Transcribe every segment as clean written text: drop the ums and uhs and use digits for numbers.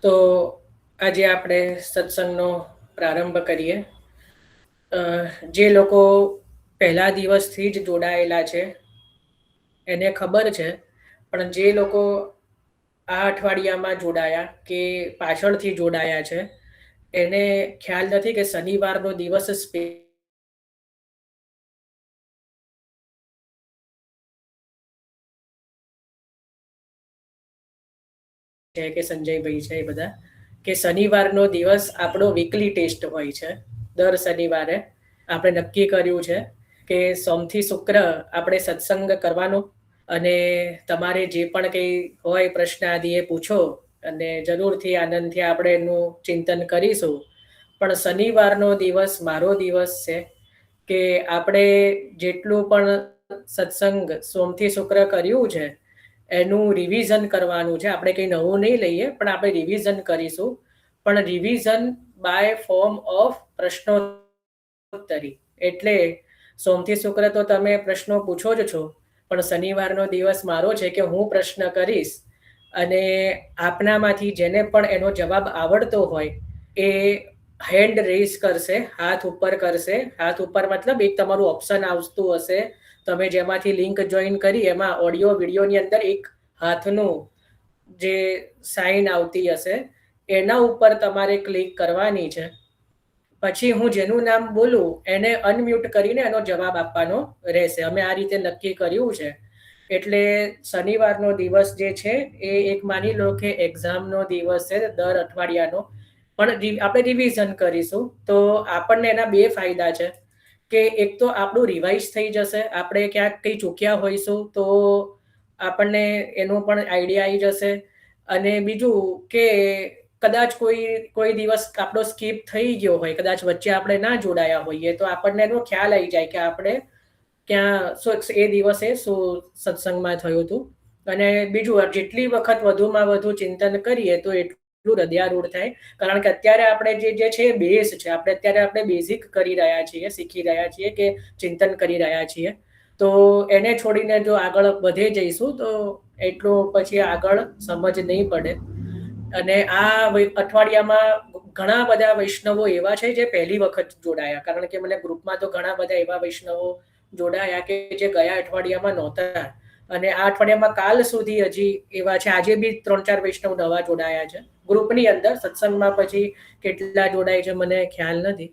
તો આજે આપણે સત્સંગનો પ્રારંભ કરીએ. જે લોકો પહેલા દિવસથી જ જોડાયેલા છે એને ખબર છે, પણ જે લોકો આ અઠવાડિયામાં જોડાયા કે પાછળથી જોડાયા છે એને ખ્યાલ નથી કે શનિવારનો દિવસ છે કે સંજયભાઈ છે એ બધા, કે શનિવારનો દિવસ આપણો વીકલી ટેસ્ટ હોય છે. દર શનિવારે આપણે નક્કી કર્યું છે કે સોમથી શુક્ર આપણે સત્સંગ કરવાનો, અને તમારે જે પણ કંઈ હોય પ્રશ્ન આદિ એ પૂછો અને જરૂરથી આનંદથી આપણે એનું ચિંતન કરીશું. પણ શનિવારનો દિવસ મારો દિવસ છે કે આપણે જેટલું પણ સત્સંગ સોમથી શુક્ર કર્યું છે એનું રિવિઝન કરવાનું છે. આપણે કંઈ નવું નહીં લઈએ, પણ આપણે રિવિઝન કરીશું. પણ રિવિઝન બાય ફોર્મ ઓફ પ્રશ્નોત્તરી. એટલે સોમથી શુક્ર તો તમે પ્રશ્નો પૂછો જ છો, પણ શનિવારનો દિવસ મારો છે કે હું પ્રશ્ન કરીશ, અને આપનામાંથી જેને પણ એનો જવાબ આવડતો હોય એ હેન્ડ રેઝ કરશે, હાથ ઉપર કરશે. હાથ ઉપર મતલબ એક તમારું ઓપ્શન આવતું હશે, તમે જેમાંથી લિંક જોઈન કરી એમાં ઓડિયો વિડીયોની અંદર એક હાથનું જે સાઇન આવતી હશે એના ઉપર તમારે ક્લિક કરવાની છે. પછી હું જેનું નામ બોલું એને અનમ્યુટ કરીને એનો જવાબ આપવાનો રહેશે. અમે આ રીતે નક્કી કર્યું છે. એટલે શનિવારનો દિવસ જે છે એ એક માની લો કે એક્ઝામનો દિવસ છે દર અઠવાડિયાનો, પણ આપણે રિવિઝન કરીશું. તો આપણને એના બે ફાયદા છે કે એક તો આપણું રિવાઇઝ થઈ જશે, આપણે ક્યાંક કંઈ ચૂક્યા હોઈશું તો આપણને એનો પણ આઈડિયા આવી જશે. અને બીજું કે કદાચ કોઈ દિવસ આપણો સ્કીપ થઈ ગયો હોય, કદાચ વચ્ચે આપણે ના જોડાયા હોઈએ, તો આપણને એનો ખ્યાલ આવી જાય કે આપણે ક્યાં એ દિવસે શું સત્સંગમાં થયું હતું. અને બીજું જેટલી વખત વધુમાં વધુ ચિંતન કરીએ તો એટલું હૃદયારૂઢ થાય. કારણ કે અત્યારે આપણે જે છે બેઝ છે, આપણે બેઝિક કરી રહ્યા છીએ, શીખી રહ્યા છીએ કે ચિંતન કરી રહ્યા છીએ. તો એને છોડીને જો આગળ વધે જઈશું તો એટલું પછી આગળ સમજ નહીં પડે. અને આ અઠવાડિયામાં ઘણા બધા વૈષ્ણવો એવા છે જે પહેલી વખત જોડાયા, કારણ કે મને ગ્રુપમાં તો ઘણા બધા એવા વૈષ્ણવો જોડાયા કે જે ગયા અઠવાડિયામાં નહોતા, અને આ અઠવાડિયામાં કાલ સુધી હજી એવા છે. આજે બી 3-4 વૈષ્ણવ નવા જોડાયા છે ગ્રુપની અંદર. સત્સંગમાં પછી કેટલા જોડાય છે મને ખ્યાલ નથી.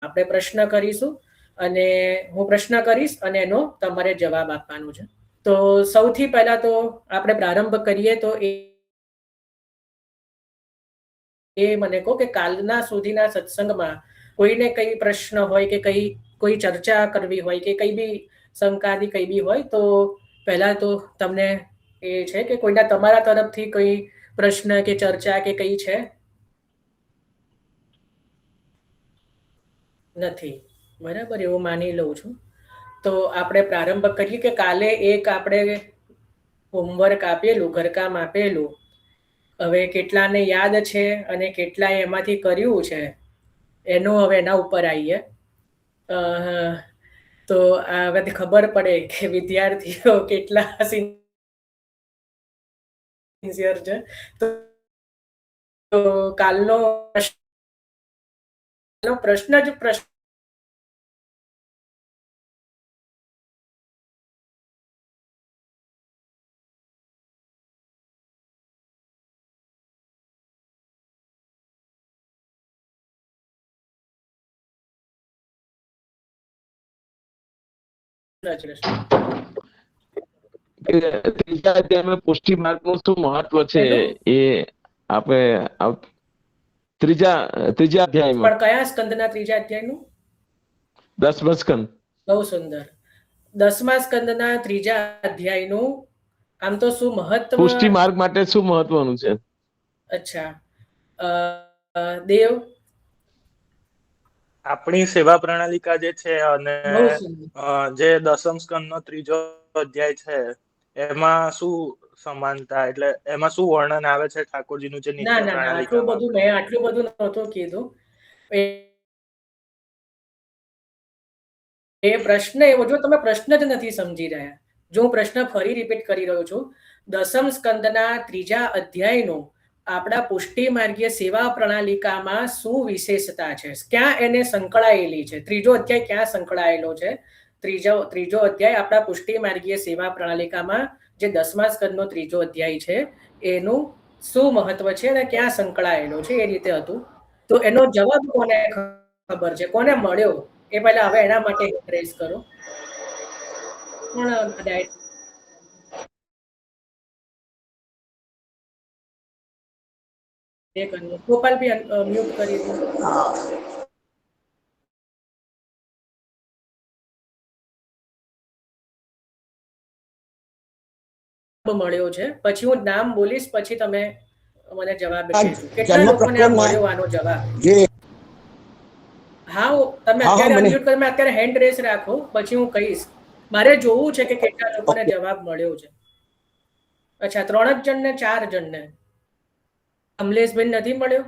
આપણે પ્રશ્ન કરીશું અને હું પ્રશ્ન કરીશ અને એનો તમારે જવાબ આપવાનો છે. તો સૌથી પહેલા તો આપણે પ્રારંભ કરીએ તો એ મને કહો કે કાલના સુધીના સત્સંગમાં કોઈને કઈ પ્રશ્ન હોય કે કોઈ ચર્ચા કરવી હોય કે કઈ બી શંકાની કઈ બી હોય, તો પહેલા તો તમને એ છે કે કોઈના તમારા તરફથી કોઈ પ્રશ્ન કે ચર્ચા કે કઈ છે? નથી. બરાબર, એવું માની લઉં છું. તો આપણે પ્રારંભ કરીએ કે કાલે એક આપણે હોમવર્ક આપેલું, ઘરકામ આપેલું. હવે કેટલાને યાદ છે અને કેટલાએ એમાંથી કર્યું છે એનું હવે એના ઉપર આવીએ. તો આ બધી ખબર પડે કે વિદ્યાર્થીઓ કેટલા સિન્સિયર છે. તો કાલનો પ્રશ્ન જ પ્રશ્ન ત્રીજા અધ્યાયમાં પુષ્ટિ માર્ગનું શું મહત્વ છે એ આપણે ત્રીજા અધ્યાયમાં. પણ કયા સ્કંદના ત્રીજા અધ્યાયનું? 10મા સ્કંદ. બહુ સુંદર. 10મા સ્કંદના ત્રીજા અધ્યાયનું આમ તો શું મહત્વ? પુષ્ટિ માર્ગ માટે શું મહત્વનું છે? અચ્છા, દેવ આપણી સેવા પ્રણાલિકા જે છે અને જે 10મ સ્કંદનો ત્રીજો અધ્યાય છે એમાં શું સમાનતા, એટલે એમાં શું વર્ણન આવે છે ઠાકોરજીનું જે નિત્ય પ્રણાલિકામાં? આટલું બધું નહોતું કીધું. એ પ્રશ્ન એવો, જો તમે પ્રશ્ન જ નથી સમજી રહ્યા, જો હું પ્રશ્ન ફરી રિપીટ કરી રહ્યો છું, દસમ સ્કંદના 3જા અધ્યાયનો આપણા પુષ્ટિ માર્ગીય સેવા પ્રણાલિકામાં શું વિશેષતા છે, ક્યાં એને સંકળાયેલી છે, 3જો અધ્યાય ક્યાં સંકળાયેલો છે, ત્રીજો અધ્યાય આપણા પુષ્ટિ માર્ગીય સેવા પ્રણાલિકામાં જે 10મા સ્કંદનો 3જો અધ્યાય છે એનું શું મહત્વ છે અને ક્યાં સંકળાયેલો છે, એ રીતે હતું. તો એનો જવાબ કોને ખબર છે, કોને મળ્યો, એ પહેલા હવે એના માટે રેસ કરો. ગોપાલ ભી મ્યુટ કરી દો. મળ્યો છે, પછી હું નામ બોલીશ, પછી તમે મને જવાબ કહેજો કેટલા લોકોને મળ્યો આનો જવાબ. હા, તમે અત્યારે અનમ્યુટ કરી, અત્યારે હેન્ડ રેસ રાખો, પછી હું કહીશ. મારે જોવું છે કે કેટલા લોકોને જવાબ મળ્યો છે. અચ્છા, 3 જ જણને, 4 જણને. કમલેશબેન નથી મળ્યો?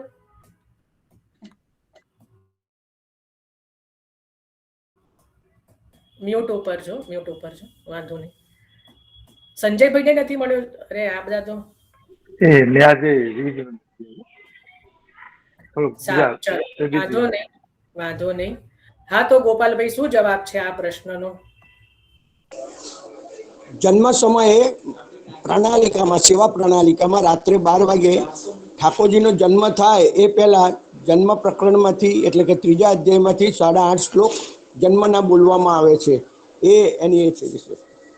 મ્યુટ ઉપર છો, વાંધો નહીં. સંજયભાઈ ને નથી મળ્યો? અરે આ બધા તો વાંધો નહીં. હા, તો ગોપાલભાઈ શું જવાબ છે આ પ્રશ્નનો? જન્મ સમયે પ્રણાલિકામાં, સેવા પ્રણાલિકામાં રાત્રે 12 વાગે ઠાકોરજીનો જન્મ થાય એ પહેલા જન્મ પ્રકરણમાંથી, એટલે કે 3જા અધ્યાયમાંથી 8.5 શ્લોક જન્મના બોલવામાં આવે છે. એ એની એ છે.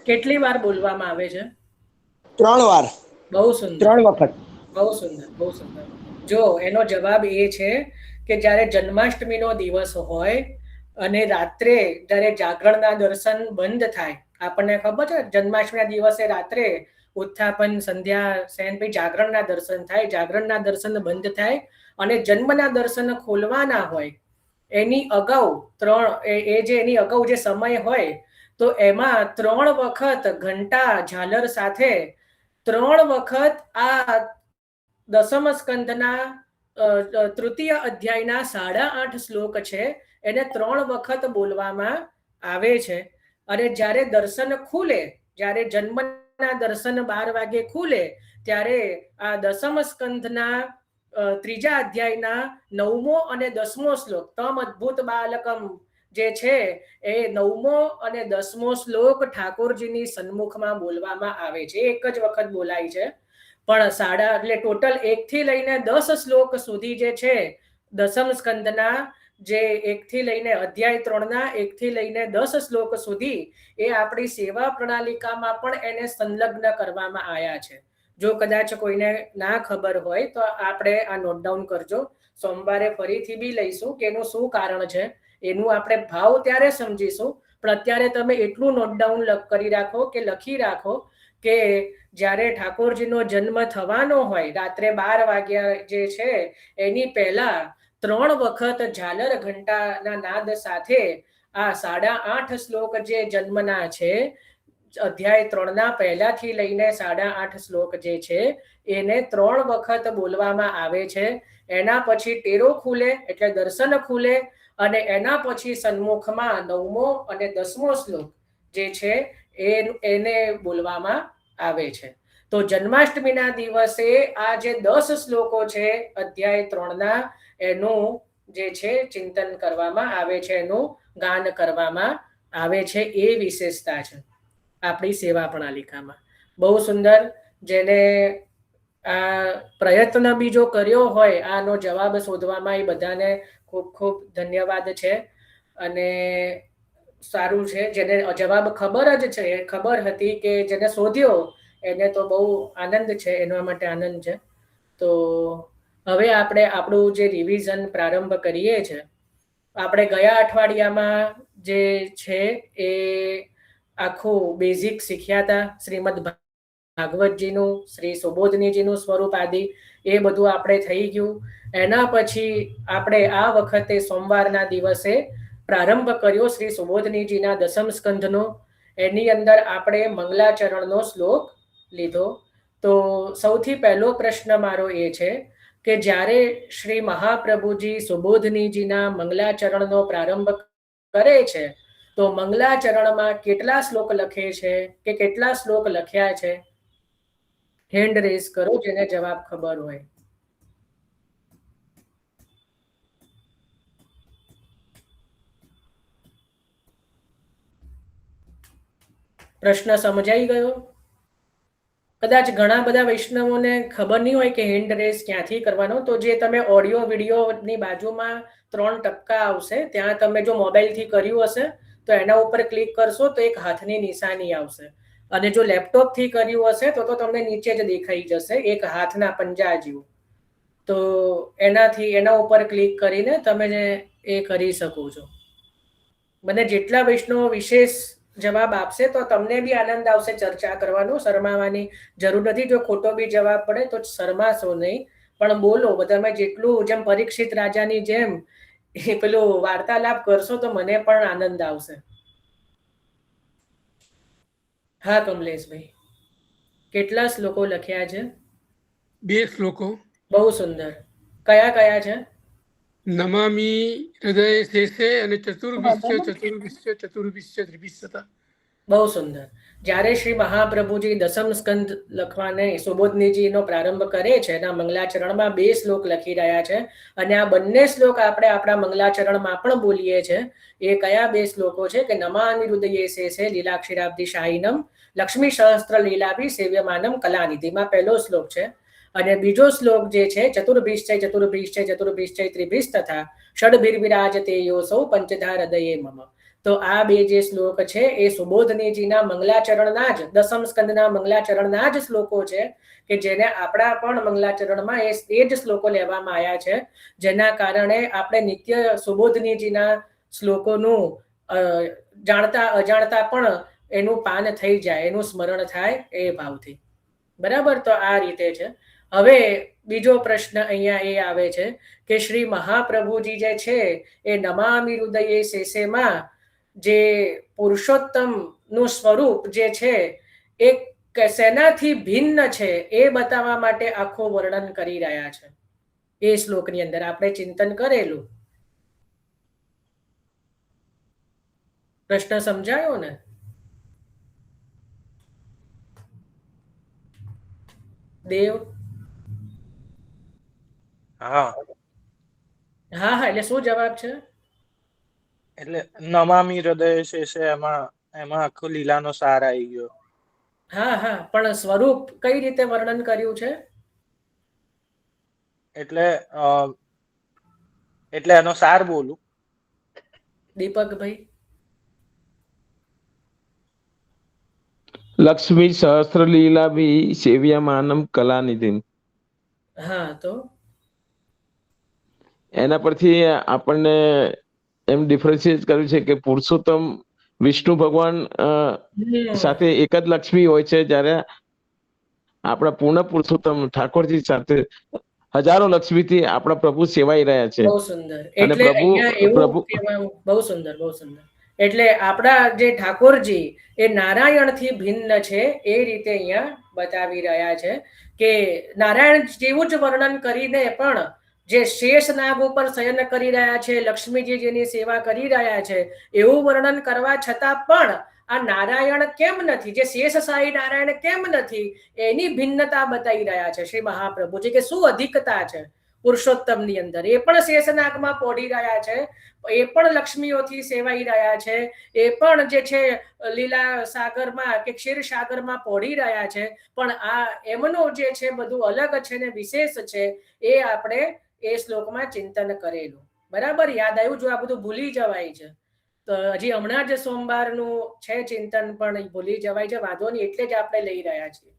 કેટલી વાર બોલવામાં આવે છે? 3 વાર. બહુ સુંદર, 3 વખત. બહુ સુંદર, બહુ સુંદર. જો એનો જવાબ એ છે કે જ્યારે જન્માષ્ટમીનો દિવસ હોય અને રાત્રે જ્યારે જાગરણના દર્શન બંધ થાય, આપણને ખબર છે જન્માષ્ટમીના દિવસે રાત્રે ઉત્થાપન, સંધ્યા, શયન પછી જાગરણના દર્શન થાય, જાગરણના દર્શન બંધ થાય અને જન્મના દર્શન ખોલવાના હોય, એની અગાઉ એની અગાઉ જે સમય હોય, તો એમાં 3 વખત ઘંટા ઝાલર સાથે 3 વખત આ 10મ સ્કંદના 3ય અધ્યાયના 8.5 શ્લોક છે એને 3 વખત બોલવામાં આવે છે. અને જ્યારે દર્શન ખુલે, જ્યારે જન્મના દર્શન 12 વાગે ખુલે, ત્યારે આ 10મ સ્કંદના 3જા અધ્યાયના 9મો અને 10મો શ્લોક, તમ અદ્ભુત બાલકમ જે છે એ 9મો અને 10મો શ્લોક ઠાકોરજીની સન્મુખમાં બોલવામાં આવે છે. એક જ વખત બોલાય છે, પણ એટલે ટોટલ 1 થી લઈને 10 શ્લોક સુધી જે છે 10મ સ્કંદના, જે 1 થી લઈને અધ્યાય 3ના 1 થી લઈને 10 શ્લોક સુધી, એ આપણી સેવા પ્રણાલિકામાં પણ એને સંલગ્ન કરવામાં આવ્યા છે. જો કદાચ કોઈને ના ખબર હોય તો આપણે આ નોટ ડાઉન કરજો. સોમવારે ફરીથી બી લઈશું કે એનું શું કારણ છે, એનું આપણે ભાવ ત્યારે સમજીશું. પણ અત્યારે તમે એટલું નોટ ડાઉન કરી રાખો કે લખી રાખો કે જ્યારે ઠાકોરજીનો જન્મ થવાનો હોય, રાત્રે 12 વાગ્યા જે છે એની પહેલા 3 વખત ઝાલર ઘંટાના નાદ સાથે આ 8.5 શ્લોક જે જન્મના છે, અધ્યાય 3ના પહેલાથી લઈને 8.5 શ્લોક જે છે એને 3 વખત બોલવામાં આવે છે. એના પછી ટેરો ખુલે એટલે દર્શન ખુલે, અને એના પછી સન્મુખમાં 9મો અને 10મો શ્લોક જે છે એને બોલવામાં આવે છે. તો જન્માષ્ટમીના દિવસે આ જે 10 શ્લોકો છે અધ્યાય 3ના, એનું જે છે ચિંતન કરવામાં આવે છે, એનું ગાન કરવામાં આવે છે. એ વિશેષતા છે આપણી સેવા પ્રણાલિકામાં. બહુ સુંદર. જેને આ પ્રયત્ન બીજો કર્યો હોય આનો જવાબ શોધવામાં, એ બધાને ખૂબ ખૂબ ધન્યવાદ છે. અને સારું છે, જેને જવાબ ખબર જ છે, ખબર હતી કે જેને શોધ્યો એને તો બહુ આનંદ છે, એના માટે આનંદ છે. તો હવે આપણે આપણું જે રિવિઝન પ્રારંભ કરીએ છીએ. આપણે ગયા અઠવાડિયામાં જે છે એ આખું બેઝિક શીખ્યા હતા, શ્રીમદ ભાગવતજીનું, શ્રી સુબોધનીજીનું સ્વરૂપ આદિ, એ બધું આપણે થઈ ગયું. એના પછી આપણે આ વખતે સોમવારના દિવસે પ્રારંભ કર્યો શ્રી સુબોધનીજીના 10મ સ્કંધનો. એની અંદર આપણે મંગલાચરણનો શ્લોક લીધો. તો સૌથી પહેલો પ્રશ્ન મારો એ છે કે જ્યારે શ્રી મહાપ્રભુજી સુબોધનીજીના મંગલાચરણનો પ્રારંભ કરે છે, તો મંગલાચરણમાં કેટલા શ્લોક લખે છે કે કેટલા શ્લોક લખ્યા છે? હેન્ડ રેઝ કરો જેને જવાબ ખબર હોય. પ્રશ્ન સમજાઈ ગયો? કદાચ ઘણા બધા વૈષ્ણવોને ખબર નહીં હોય કે હેન્ડ રેઝ ક્યાંથી કરવાનો, તો જે તમે ઓડિયો વિડીયોની બાજુમાં 3 ટપકા આવશે, ત્યાં તમે જો મોબાઈલથી કર્યું હશે તો એના ઉપર ક્લિક કરશો તો એક હાથની નિશાની આવશે, અને જો લેપટોપથી કર્યું હશે તો તમને નીચે જ દેખાઈ જશે એક હાથના પંજા જેવું. તો એના ઉપર ક્લિક કરીને તમે એ કરી શકો છો. મને જેટલા વૈષ્ણવો વિશેષ જવાબ આપશે તો તમને બી આનંદ આવશે ચર્ચા કરવાનો. શરમાવાની જરૂર નથી. જો ખોટો બી જવાબ પડે તો શરમાશો નહીં, પણ બોલો બધામાં જેટલું, જેમ પરીક્ષિત રાજાની જેમ એ પેલું વાર્તાલાપ કરશો તો મને પણ આનંદ આવશે. હા કમલેશભાઈ, કેટલા શ્લોકો લખ્યા છે? 2 શ્લોકો. બહુ સુંદર. કયા કયા છે? નમામિ હૃદય શેષે અને ચતુર્વિશ્ય ત્રિવિશ્યતા. બહુ સુંદર. જ્યારે શ્રી મહાપ્રભુજી દસમ સ્કંદ લખવાને સુબોધનીજીનો પ્રારંભ કરે છે, એના મંગલાચરણમાં 2 શ્લોક લખી રહ્યા છે, અને આ બંને શ્લોક આપણે આપણા મંગલાચરણમાં પણ બોલીએ છીએ. એ કયા 2 શ્લોકો છે? કે નમામિ હૃદયે શેષે લીલાક્ષીરાબ્ધિ શાહિનમ લક્ષ્મી સહસ્ત્ર લીલાભિ સેવ્યમાનમ કલાનિધિમાં પહેલો શ્લોક છે. અને બીજો શ્લોક જે છે ચતુર્ભિશ્ચય ત્રિભિશ તથા ષડભિર્વિરાજતે યોસૌ પંચધા હૃદયે મમ. તો આ 2 જે શ્લોક છે એ સુબોધનીજીના મંગલાચરણના જ, દસમ સ્કંદના મંગલાચરણના જ શ્લોકો છે, કે જેને આપણા પણ મંગલાચરણમાં એ જ શ્લોકો લેવામાં આવ્યા છે, જેના કારણે આપણે નિત્ય સુબોધનીજીના શ્લોકોનું જાણતા અજાણતા પણ એનું પાન થઈ જાય, એનું સ્મરણ થાય એ ભાવથી. બરાબર? તો આ રીતે છે. હવે બીજો પ્રશ્ન અહીંયા એ આવે છે કે શ્રી મહાપ્રભુજી જે છે એ નમામિ હૃદયે શેષેમાં જે પુરુષોત્તમ નું સ્વરૂપ જે છે એ શેનાથી ભિન્ન છે એ બતાવવા માટે આખું વર્ણન કરી રહ્યા છે. એ શ્લોકની અંદર આપણે ચિંતન કરેલું. પ્રશ્ન સમજાયો ને? દેવ? હા હા, એટલે શું જવાબ છે? એટલે નમામિ હૃદય શેષે એમાં આખો લીલાનો સાર આવી ગયો. હા, પણ સ્વરૂપ કઈ રીતે વર્ણન કર્યું છે? એટલે એનો સાર બોલું. દીપકભાઈ? લક્ષ્મી સહસ્ત્ર લીલા ભી સેવ્યમાનમ કલાનિધિ. હા, તો એના પરથી આપણને એમ ડિફરન્શિએટ કર્યું છે કે પુરુષોત્તમ વિષ્ણુ ભગવાન સાથે એક જ લક્ષ્મી હોય છે, જ્યારે આપણા પૂર્ણ પુરુષોત્તમ ઠાકોરજી સાથે હજારો લક્ષ્મીથી આપણા પ્રભુ સેવાઈ રહ્યા છે. બહુ સુંદર. એટલે અહીંયા એવું કહેવાનું, બહુ સુંદર, બહુ સુંદર. એટલે આપણા જે ઠાકોરજી એ નારાયણથી ભિન્ન છે એ રીતે અહીંયા બતાવી રહ્યા છે કે નારાયણ જેવું જ વર્ણન કરીને પણ જે શેષ નાગ ઉપર શયન કરી રહ્યા છે, લક્ષ્મીજી જેની સેવા કરી રહ્યા છે, એવું વર્ણન કરવા છતાં પણ આ નારાયણ કેમ નથી, જે શેષશાહી નારાયણ કેમ નથી, એની ભિન્નતા બતાવી રહ્યા છે શ્રી મહાપ્રભુજી, કે શું અધિકતા છે પુરુષોત્તમની અંદર. એ પણ શેષનાગમાં પોઢી રહ્યા છે, એ પણ લક્ષ્મીઓથી સેવાઈ રહ્યા છે, એ પણ જે છે લીલા સાગરમાં કે ક્ષીર સાગરમાં પોઢી રહ્યા છે, પણ આ એમનું જે છે બધું અલગ છે ને વિશેષ છે. એ આપણે એ શ્લોકમાં ચિંતન કરેલું. બરાબર? યાદ આવ્યું? જો આ બધું ભૂલી જવાય છે તો હજી હમણાં જ સોમવારનું છે ચિંતન પણ ભૂલી જવાય છે, વાંધો નહીં, એટલે જ આપણે લઈ રહ્યા છીએ.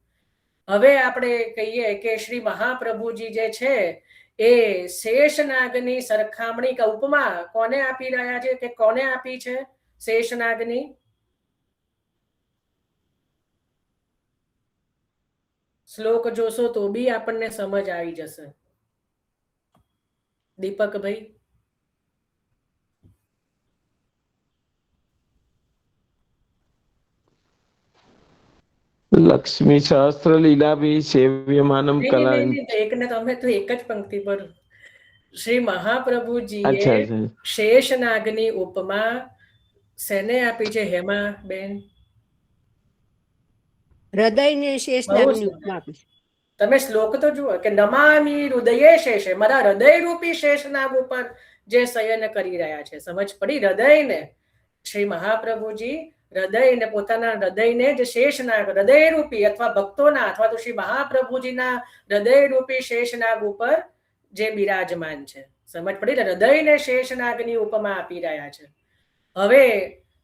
હવે આપણે કહીએ કે શ્રી મહાપ્રભુજી જે છે એ શેષનાગની સરખામણી કે ઉપમા કોને આપી રહ્યા છે, કે કોને આપી છે શેષનાગની? શ્લોક જોશો તો બી આપણને સમજ આવી જશે. દીપકભાઈ? લક્ષ્મી સહસ્ત્ર લીલા ભી સેવ્યમાનમ કલા. એકને તમે તો એક જ પંક્તિ પર શ્રી મહાપ્રભુજીએ શેષનાગની ઉપમા શેને આપી છે હેમા બેન? હૃદયને શેષ બહુ નાગની સુંદર. ઉપમા આપી છે. તમે શ્લોક તો જુઓ કે નમામી હૃદયે શેષે, મારા હૃદય રૂપી શેષનાગ ઉપર જે શયન કરી રહ્યા છે. સમજ પડી? હૃદયને શ્રી મહાપ્રભુજી હૃદયને, પોતાના હૃદયને જે શેષનાગ, હૃદય રૂપી અથવા ભક્તોના અથવા તો શ્રી મહાપ્રભુજીના હૃદય રૂપી શેષનાગ ઉપર જે બિરાજમાન છે. સમજ પડી ને? હૃદયને શેષનાગની ઉપમા આપી રહ્યા છે. હવે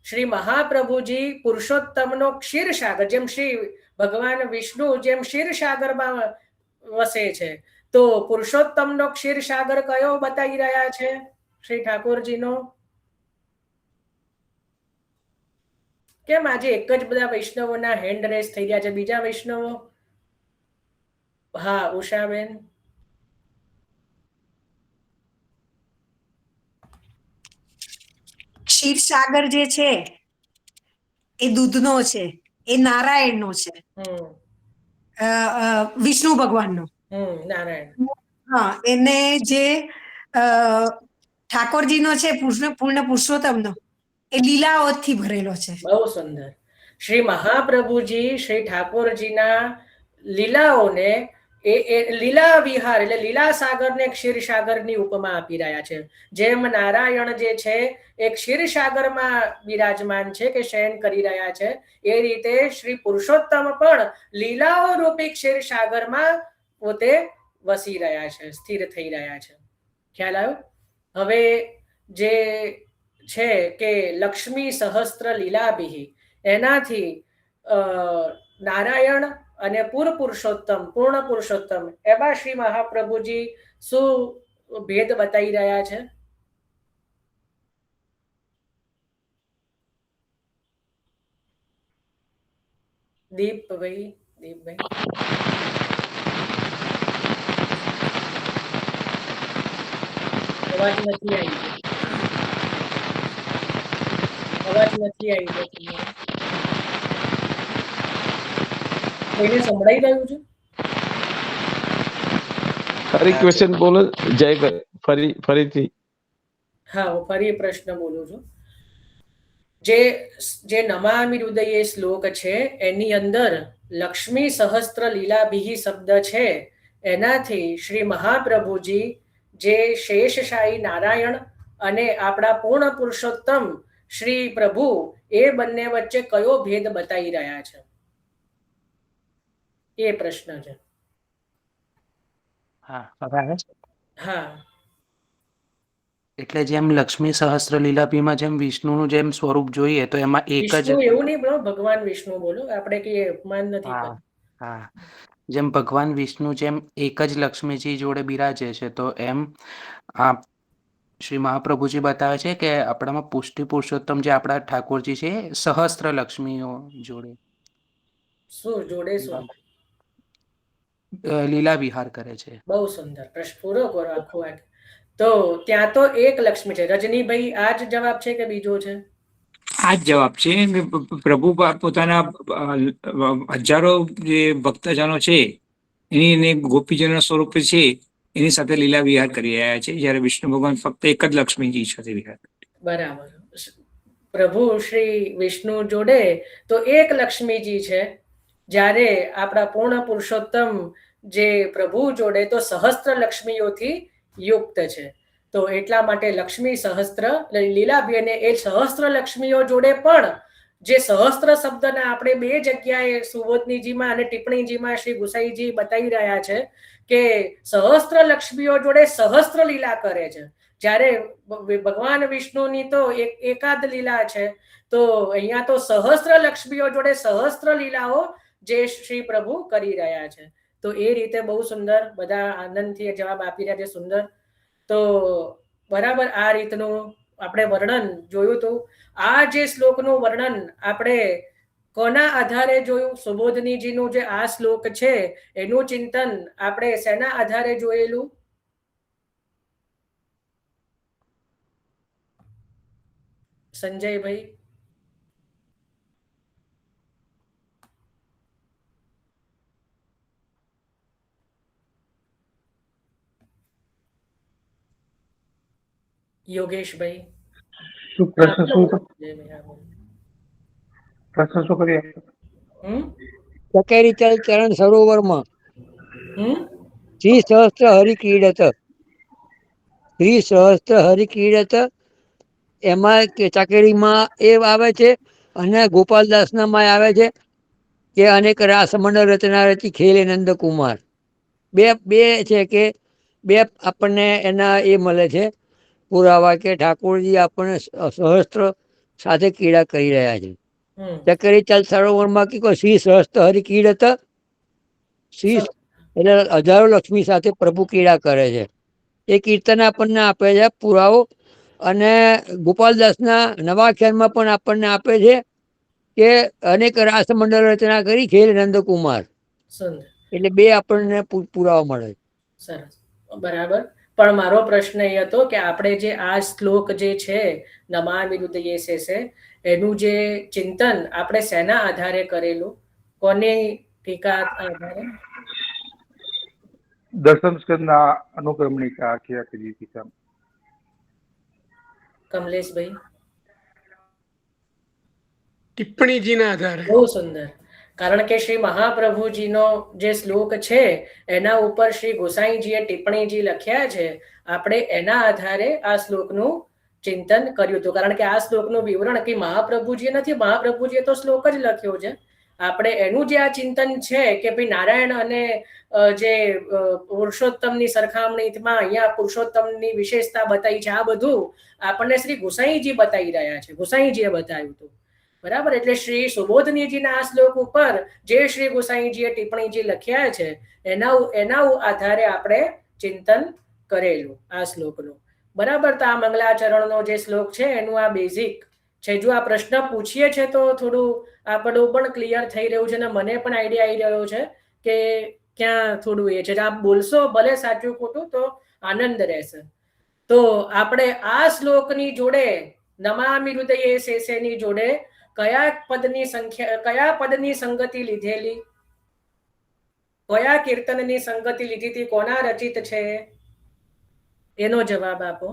શ્રી મહાપ્રભુજી પુરુષોત્તમનો ક્ષીરસાગર, જેમ શ્રી ભગવાન વિષ્ણુ જેમ ક્ષીરસાગરમાં વસે છે, તો પુરુષોત્તમનો ક્ષીરસાગર કયો બતાવી રહ્યા છે શ્રી ઠાકોરજીનો? કેમ આજે એક જ બધા વૈષ્ણવોના હેન્ડ રેસ થઈ ગયા છે? બીજા વૈષ્ણવો? હા, ઉષાબેન. ક્ષીરસાગર જે છે એ દૂધનો છે, એ નારાયણનો છે, વિષ્ણુ ભગવાનનો. નારાયણ. હા, એને જે ઠાકોરજીનો છે પૂર્ણ પુરુષોત્તમનો, એ લીલાઓથી ભરેલો છે. બહુ સુંદર. શ્રી મહાપ્રભુજી શ્રી ઠાકોરજીના લીલાઓને એ લીલા વિહાર એટલે લીલા સાગરને ક્ષીરસાગરની ઉપમા આપી રહ્યા છે. જેમ નારાયણ જે છે એ ક્ષીરસાગરમાં બિરાજમાન છે કે શયન કરી રહ્યા છે, એ રીતે શ્રી પુરુષોત્તમ પણ લીલાઓ રૂપી ક્ષીરસાગરમાં પોતે વસી રહ્યા છે, સ્થિર થઈ રહ્યા છે. ખ્યાલ આવ્યો? હવે જે છે કે લક્ષ્મી સહસ્ત્ર લીલાભિ, એનાથી નારાયણ અને પુરુષોત્તમ, પૂર્ણ પુરુષોત્તમ, એમાં શ્રી મહાપ્રભુજી શું ભેદ બતાવી રહ્યા છે? દીપભાઈ, અવાજ નથી આવી રહ્યો. અવાજ નથી આવી રહ્યો તમારો. કોઈને સંભળાઈ રહ્યું છે? ફરી ક્વેશ્ચન બોલો જયભાઈ, ફરીથી. હા, હું ફરી પ્રશ્ન બોલું છું. જે નમામિ હૃદયે શ્લોક છે, એની અંદર લક્ષ્મી સહસ્ત્ર લીલાભિ શબ્દ છે, એનાથી શ્રી મહાપ્રભુજી જે શેષશાહી નારાયણ અને આપણા પૂર્ણ પુરુષોત્તમ શ્રી પ્રભુ, એ બંને વચ્ચે કયો ભેદ બતાવી રહ્યા છે? એ પ્રશ્ન છે. હા. એટલે જેમ લક્ષ્મી સહસ્ત્ર લીલાભીમાં જેમ વિષ્ણુનું જેમ સ્વરૂપ જોઈએ તો એમાં એક જ વિષ્ણુ એવું નહીં બોલો, ભગવાન વિષ્ણુ બોલો, આપણે કઈ અપમાન નથી કરવું. હા, જેમ ભગવાન વિષ્ણુ જેમ એક જ લક્ષ્મીજી જોડે બિરાજે છે, તો એમ આ શ્રી મહાપ્રભુજી બતાવે છે કે આપણામાં પુષ્ટિ પુરુષોત્તમ જે આપણા ઠાકોરજી છે, સહસ્ત્ર લક્ષ્મીઓ જોડે શું જોડે? શું લીલા વિહાર કરે છે? બહુ સુંદર પ્રશ્ન, પૂરો કરો આખો. તો ત્યાં તો એક લક્ષ્મી છે. રજનીભાઈ, આ જ જવાબ છે કે બીજો છે? આ જ જવાબ છે. પ્રભુ પોતાના હજારો જે ભક્તજનો છે એની ગોપીજનો સ્વરૂપ છે, એની સાથે લીલા વિહાર કરી રહ્યા છે, જ્યારે વિષ્ણુ ભગવાન ફક્ત એક જ લક્ષ્મીજી સાથે વિહાર. બરાબર. પ્રભુ શ્રી વિષ્ણુ જોડે તો એક લક્ષ્મીજી છે, જ્યારે આપણા પૂર્ણ પુરુષોત્તમ જે પ્રભુ જોડે તો સહસ્ત્ર લક્ષ્મીઓથી યુક્ત છે. તો એટલા માટે લક્ષ્મી સહસ્ત્ર લીલાભી, અને એ સહસ્ત્ર લક્ષ્મીઓ જોડે પણ જે સહસ્ત્ર શબ્દને આપણે બે જગ્યાએ સુબોધનીજીમાં અને ટિપ્પણીજીમાં શ્રી ગુસાઈજી બતાવી રહ્યા છે કે સહસ્ત્ર લક્ષ્મીઓ જોડે સહસ્ત્ર લીલા કરે છે, જ્યારે ભગવાન વિષ્ણુની તો એકાદ લીલા છે. તો અહીંયા તો સહસ્ત્ર લક્ષ્મીઓ જોડે સહસ્ત્ર લીલાઓ જે શ્રી પ્રભુ કરી રહ્યા છે. તો એ રીતે બહુ સુંદર, બધા આનંદથી જવાબ આપી રહ્યા છે. સુંદર. તો બરાબર આ રીતનું આપણે વર્ણન જોયું હતું. આ જે શ્લોકનું વર્ણન આપણે કોના આધારે જોયું? સુબોધનીજીનું જે આ શ્લોક છે એનું ચિંતન આપણે શેના આધારે જોયેલું? સંજયભાઈ. યોગેશભાઈ. શું પ્રશ્ન શું હતો? જય ભાઈ, હા, બોલો. પ્રશ્ન શું કરીએ? હમ ચકેરી ચરણ સરોવરમાં હમ શ્રી સહસ્ત્ર હરિક્રીડત, શ્રી સહસ્ત્ર હરિક્રીડત, એમાં ચાકેરીમાં એ આવે છે અને ગોપાલદાસના માં આવે છે કે અનેક રાસ મંડળ રચના રચી ખેલે નંદકુમાર. બે બે છે કે બે આપણને એના એ મળે છે પુરાવા કે ઠાકોરજી આપણને સહસ્ત્ર સાથે ક્રીડા કરી રહ્યા છે. હમ ચકેરી ચાલ સરોવરમાં કે શ્રી સહસ્ત્ર હરિક્રીડત, શ્રી એટલે હજારો લક્ષ્મી સાથે પ્રભુ ક્રીડા કરે છે. એ કીર્તન આપણને આપે છે પુરાવો. અને ગોપાલદાસના નવાખ્યાનમાં પણ આપણને આપે છે કે અનેક રાસ મંડળ રચના કરી ખેલ નંદકુમાર. સુંદર, એટલે બે આપણને પુરાવો મળે. સરસ, બરાબર. પણ મારો પ્રશ્ન એ હતો કે આપણે જે આ શ્લોક જે છે નમામિ હૃદયે શેષે, એનું જે ચિંતન આપણે શેના આધારે કરેલું, કોની ટીકા આધારે? દસમ સ્કંદના અનુક્રમણિકા આખી આખી દીપિકા. કમલેશભાઈ? ટિપ્પણીજીના આધારે. બહુ સુંદર. કારણ કે શ્રી મહાપ્રભુજીનો જે શ્લોક છે એના ઉપર શ્રી ગોસાઈજીએ ટિપ્પણીજી લખ્યા છે. આપણે એના આધારે આ શ્લોકનું ચિંતન કર્યું હતું. કારણ કે આ શ્લોકનું વિવરણ કે મહાપ્રભુજીએ નથી, મહાપ્રભુજીએ તો શ્લોક જ લખ્યો છે. આપણે એનું જે આ ચિંતન છે કે ભાઈ નારાયણ અને જે પુરુષોત્તમની સરખામણીમાં અહીંયા પુરુષોત્તમની વિશેષતા બતાવી છે, આ બધું આપણને શ્રી ગોસાઈજી બતાવી રહ્યા છે, ગોસાઈજીએ બતાવ્યું હતું. બરાબર. એટલે શ્રી સુબોધનીજીના આ શ્લોક ઉપર જે શ્રી ગોસાઈજીએ ટિપ્પણીજી લખ્યા છે એના આધારે આપણે ચિંતન કરેલું આ શ્લોકનું. બરાબર. તો આ મંગલાચરણનો જે શ્લોક છે એનું આ બેઝિક છે. જો આ પ્રશ્ન પૂછીએ છે તો થોડું આપણું પણ ક્લિયર થઈ રહ્યું છે અને મને પણ આઈડિયા આવી રહ્યો છે કે ક્યાં થોડું એ છે. આપ બોલશો ભલે સાચું ખોટું તો આનંદ રહેશે. તો આપણે આ શ્લોકની જોડે નમામિ હૃદયે શેષેની જોડે કયા પદની સંગતિ લીધેલી, કયા કીર્તનની સંગતિ લીધી હતી, કોના રચિત છે એનો જવાબ આપો.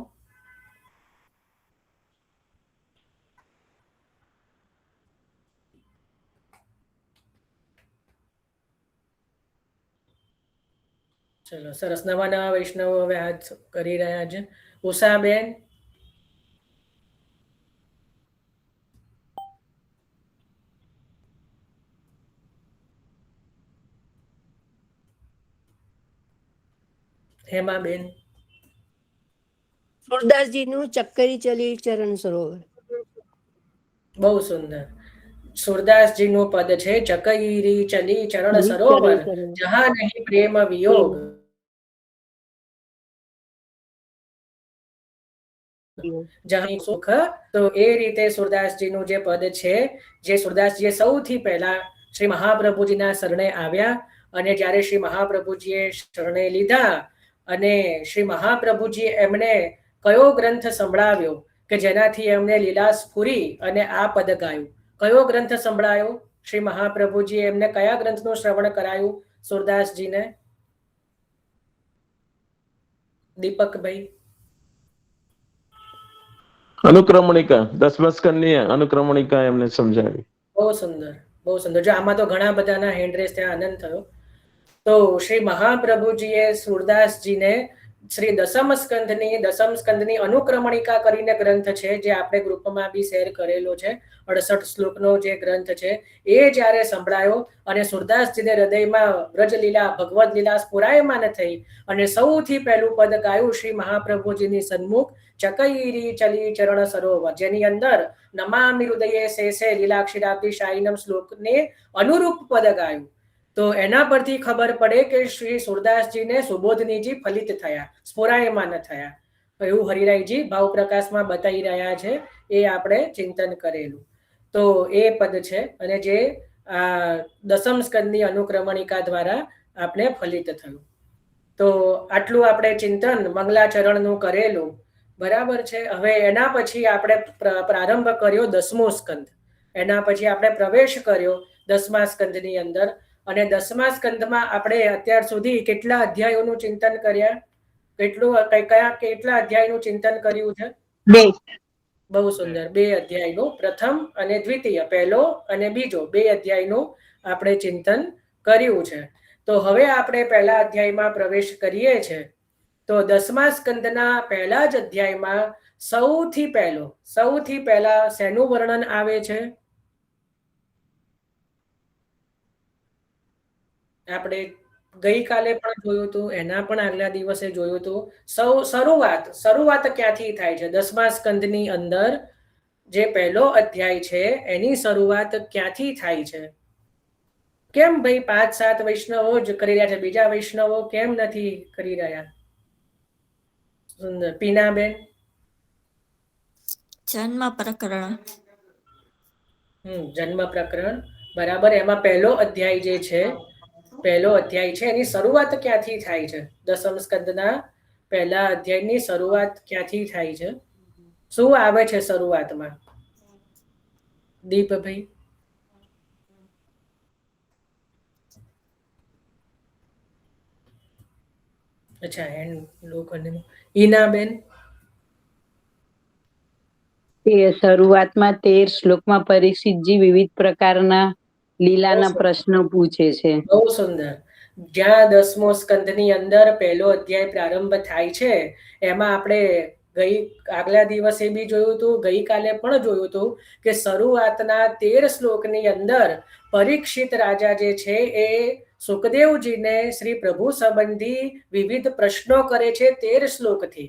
ચલો, સરસ. નવા નવા વૈષ્ણવો હવે હાથ કરી રહ્યા છે. ઉષાબેન? હેમાબેન? સુરદાસજીનું ચક્કરી ચલી ચરણ સરોવર. બહુ સુંદર. સુરદાસજીનું પદ છે ચકઈરી ચલી ચરણ સરોવર, જહા નહીં પ્રેમ વિયોગ, જહા સુખ. તો એ રીતે સુરદાસજીનું જે પદ છે, જે સુરદાસજીએ સૌથી પહેલા શ્રી મહાપ્રભુજીના શરણે આવ્યા અને જ્યારે શ્રી મહાપ્રભુજીએ શરણે લીધા અને શ્રી મહાપ્રભુજી એમને કયો ગ્રંથ સંભળાવ્યો કે જેનાથી એમને લીલા સ્ફુરી અને આ પદ ગાયું? કયો ગ્રંથ સંભળાયો શ્રી મહાપ્રભુજીએ એમને? કયા ગ્રંથનું શ્રવણ કરાયું સુરદાસજીને? દીપકભાઈ? અનુક્રમણિકા, દસમા સ્કંદની અનુક્રમણિકા એમને સમજાવી. બહુ સુંદર, બહુ સુંદર. જો આમાં તો ઘણા બધાના હેન્ડ રેસ ત્યાં આનંદ થયો. તો શ્રી મહાપ્રભુજીએ સુરદાસજીને શ્રી દસમ સ્કંદની અનુક્રમણિકા કરીને ગ્રંથ છે જે આપણે ગ્રુપમાં બી શેર કરેલો છે, 68 શ્લોકનો જે ગ્રંથ છે એ જ્યારે સંભળાયો અને સુરદાસજીને હૃદયમાં વ્રજલીલા ભગવદ લીલા સ્ફુરાયમાન થઈ અને સૌથી પહેલું પદ ગાયું શ્રી મહાપ્રભુજીની સન્મુખ ચકઈરી ચલી ચરણ સરોવર, જેની અંદર નમામિ હૃદયે શેષે લીલાક્ષીરાબ્દી શાયિનમ શ્લોકને અનુરૂપ પદ ગાયું. તો એના પરથી ખબર પડે કે શ્રી સુરદાસજીને સુબોધનીજી ફલિત થયા, સ્ફુરાયમાન થયા. એવું હરિરાયજી ભાવ પ્રકાશમાં બતાવી રહ્યા છે. એ આપણે ચિંતન કરેલું. તો એ પદ છે અને જે દસમ સ્કંદની અનુક્રમણિકા દ્વારા આપણે ફલિત થયું. તો આટલું આપણે ચિંતન મંગલાચરણનું કરેલું. બરાબર છે. હવે એના પછી આપણે પ્રારંભ કર્યો દસમો સ્કંદ. એના પછી આપણે પ્રવેશ કર્યો દસમા સ્કંદની અંદર અને દસમા સ્કંદમાં આપણે અત્યાર સુધી કેટલા અધ્યાયોનું ચિંતન કર્યા? કેટલા અધ્યાયનું ચિંતન કર્યું છે? બહુ સુંદર. 2 અધ્યાયનું પ્રથમ અને દ્વિતીય, પહેલો અને બીજો 2 અધ્યાયનું આપણે ચિંતન કર્યું છે. તો હવે આપણે પહેલા અધ્યાયમાં પ્રવેશ કરીએ છીએ. તો 10મા સ્કંદના પહેલા જ અધ્યાયમાં સૌથી પહેલા શેનું વર્ણન આવે છે? આપણે ગઈકાલે પણ જોયું હતું, એના પણ આગલા દિવસે જોયું હતું. શરૂઆત ક્યાંથી થાય છે? 10મા સ્કંદની અંદર જે પહેલો અધ્યાય છે એની શરૂઆત ક્યાંથી થાય છે? કેમ ભાઈ 5-7 વૈષ્ણવો જ કરી રહ્યા છે, બીજા વૈષ્ણવો કેમ નથી કરી રહ્યા? સુંદર. પીનાબેન? જન્મ પ્રકરણ. જન્મ પ્રકરણ, બરાબર. એમાં પહેલો અધ્યાય છે એની શરૂઆત ક્યાંથી થાય છે? 10મ સ્કંદના પહેલા અધ્યાયની શરૂઆત ક્યાંથી થાય છે? શું આવે છે શરૂઆતમાં? દીપભાઈ? અચ્છા, ઈનાબેન? શરૂઆતમાં 13 શ્લોકમાં પરીક્ષિતજી વિવિધ પ્રકારના લીલાના પ્રશ્નો પૂછે છે. બહુ સુંદર. જ્યાં 10મો સ્કંદની અંદર પહેલો અધ્યાય પ્રારંભ થાય છે એમાં આપણે આગલા દિવસે બી જોયું હતું, ગઈકાલે પણ જોયું હતું કે શરૂઆતના 13 શ્લોકની અંદર પરીક્ષિત રાજા જે છે એ સુખદેવજીને શ્રી પ્રભુ સંબંધી વિવિધ પ્રશ્નો કરે છે 13 શ્લોકથી.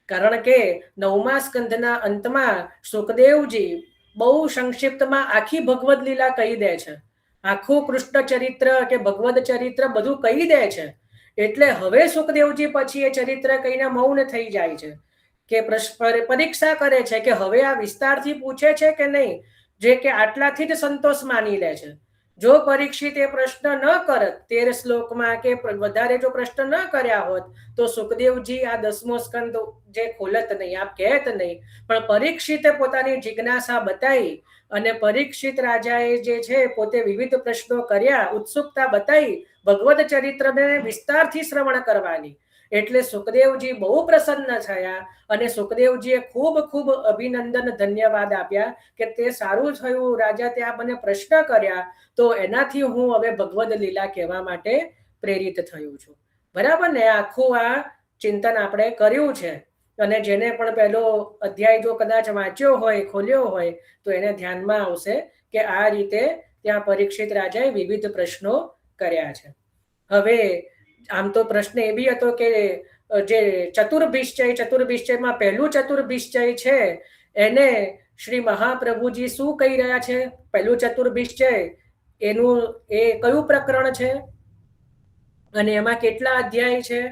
કારણ કે 9મા સ્કંદના અંતમાં સુખદેવજી બહુ સંક્ષિપ્તમાં આખી ભગવદ લીલા કહી દે છે, આખું કૃષ્ણ ચરિત્ર કે ભગવદ ચરિત્ર બધું કહી દે છે. એટલે હવે સુખદેવજી પછી એ ચરિત્ર કહીને મૌન થઈ જાય છે કે પરીક્ષા કરે છે કે હવે આ વિસ્તારથી પૂછે છે કે નહીં, જે કે આટલાથી જ સંતોષ માની લે છે. જો પરીક્ષિત એ પ્રશ્ન ન કરત 13 શ્લોકમાં કે વધારે જો પ્રશ્ન ન કર્યા હોત તો સુખદેવજી આ 10મો સ્કંદ જે ખોલત નહીં, આપ કહેત નહીં. પણ પરીક્ષિતે પોતાની જિજ્ઞાસા બતાવી અને પરીક્ષિત રાજાએ જે છે પોતે વિવિધ પ્રશ્નો કર્યા, ઉત્સુકતા બતાવી ભગવદ ચરિત્રને વિસ્તારથી શ્રવણ કરવાની. એટલે સુખદેવજી બહુ પ્રસન્ન થયા અને સુખદેવજીએ ખૂબ અભિનંદન, ધન્યવાદ આપ્યા કે તે સારું થયું રાજા, તે મને પ્રશ્ન કર્યા તો એનાથી હું હવે ભગવદ લીલા કહેવા માટે પ્રેરિત થયું છું. બરાબર ને? આખું આ ચિંતન આપણે કર્યું છે. અને જેને પણ પહેલો અધ્યાય જો કદાચ વાંચ્યો હોય, ખોલ્યો હોય તો એને ધ્યાનમાં આવશે કે આ રીતે ત્યાં પરીક્ષિત રાજાએ વિવિધ પ્રશ્નો કર્યા છે. હવે આમ તો પ્રશ્ન એ બી હતો કે જે ચતુર્ભિશ્ચયમાં પહેલું ચતુર્ભિશ્ચય છે એને શ્રી મહાપ્રભુજી શું કહી રહ્યા છે? પહેલું ચતુર્ભિશ્ચય એનું એ કયું પ્રકરણ છે અને એમાં કેટલા અધ્યાય છે?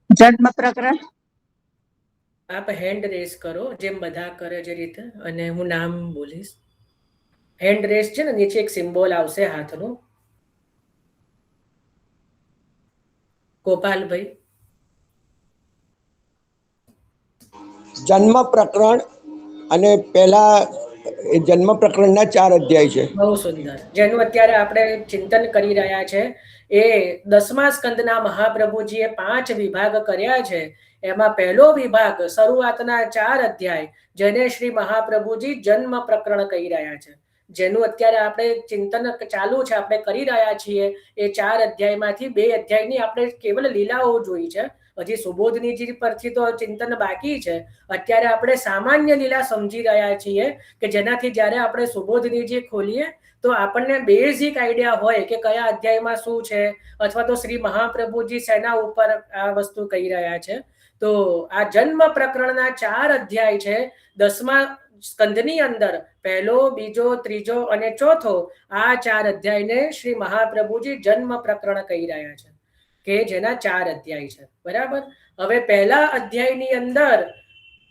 જન્મ પ્રકરણ. આપ હેન્ડ રેસ કરો જેમ બધા કરે જે રીતે, અને હું નામ બોલીશ. હેન્ડ રેસ છે ને, નીચે એક સિમ્બોલ આવશે હાથનું. ગોપાલભાઈ? જન્મ પ્રકરણ અને પહેલા જન્મ પ્રકરણના 4 અધ્યાય છે. બહુ સુંદર. જેનું અત્યારે આપણે ચિંતન કરી રહ્યા છે એ 10મા સ્કંદના મહાપ્રભુજીએ 5 વિભાગ કર્યા છે. એમાં પહેલો વિભાગ શરૂઆતના 4 અધ્યાય જેને શ્રી મહાપ્રભુજી જન્મ પ્રકરણ કહી રહ્યા છે, જેનું અત્યારે આપણે ચિંતન ચાલુ છે, આપણે કરી રહ્યા છીએ. એ 4 અધ્યાયમાંથી 2 અધ્યાયની આપણે કેવલ લીલાઓ જોઈ છે. હજી સુબોધનીજી પરથી તો ચિંતન બાકી છે. અત્યારે આપણે સામાન્ય લીલા સમજી રહ્યા છીએ કે જેનાથી જ્યારે આપણે સુબોધનીજી ખોલીએ તો આપણને બેઝિક આઈડિયા હોય કે કયા અધ્યાયમાં શું છે, અથવા તો શ્રી મહાપ્રભુજી શેના ઉપર આ વસ્તુ કહી રહ્યા છે. તો આ જન્મ પ્રકરણના 4 અધ્યાય છે 10મા સ્કંદની અંદર. પહેલો, બીજો, ત્રીજો અને ચોથો, આ 4 અધ્યાયને શ્રી મહાપ્રભુજી જન્મ પ્રકરણ કહી રહ્યા છે કે જેના 4 અધ્યાય છે. બરાબર. હવે પહેલા અધ્યાયની અંદર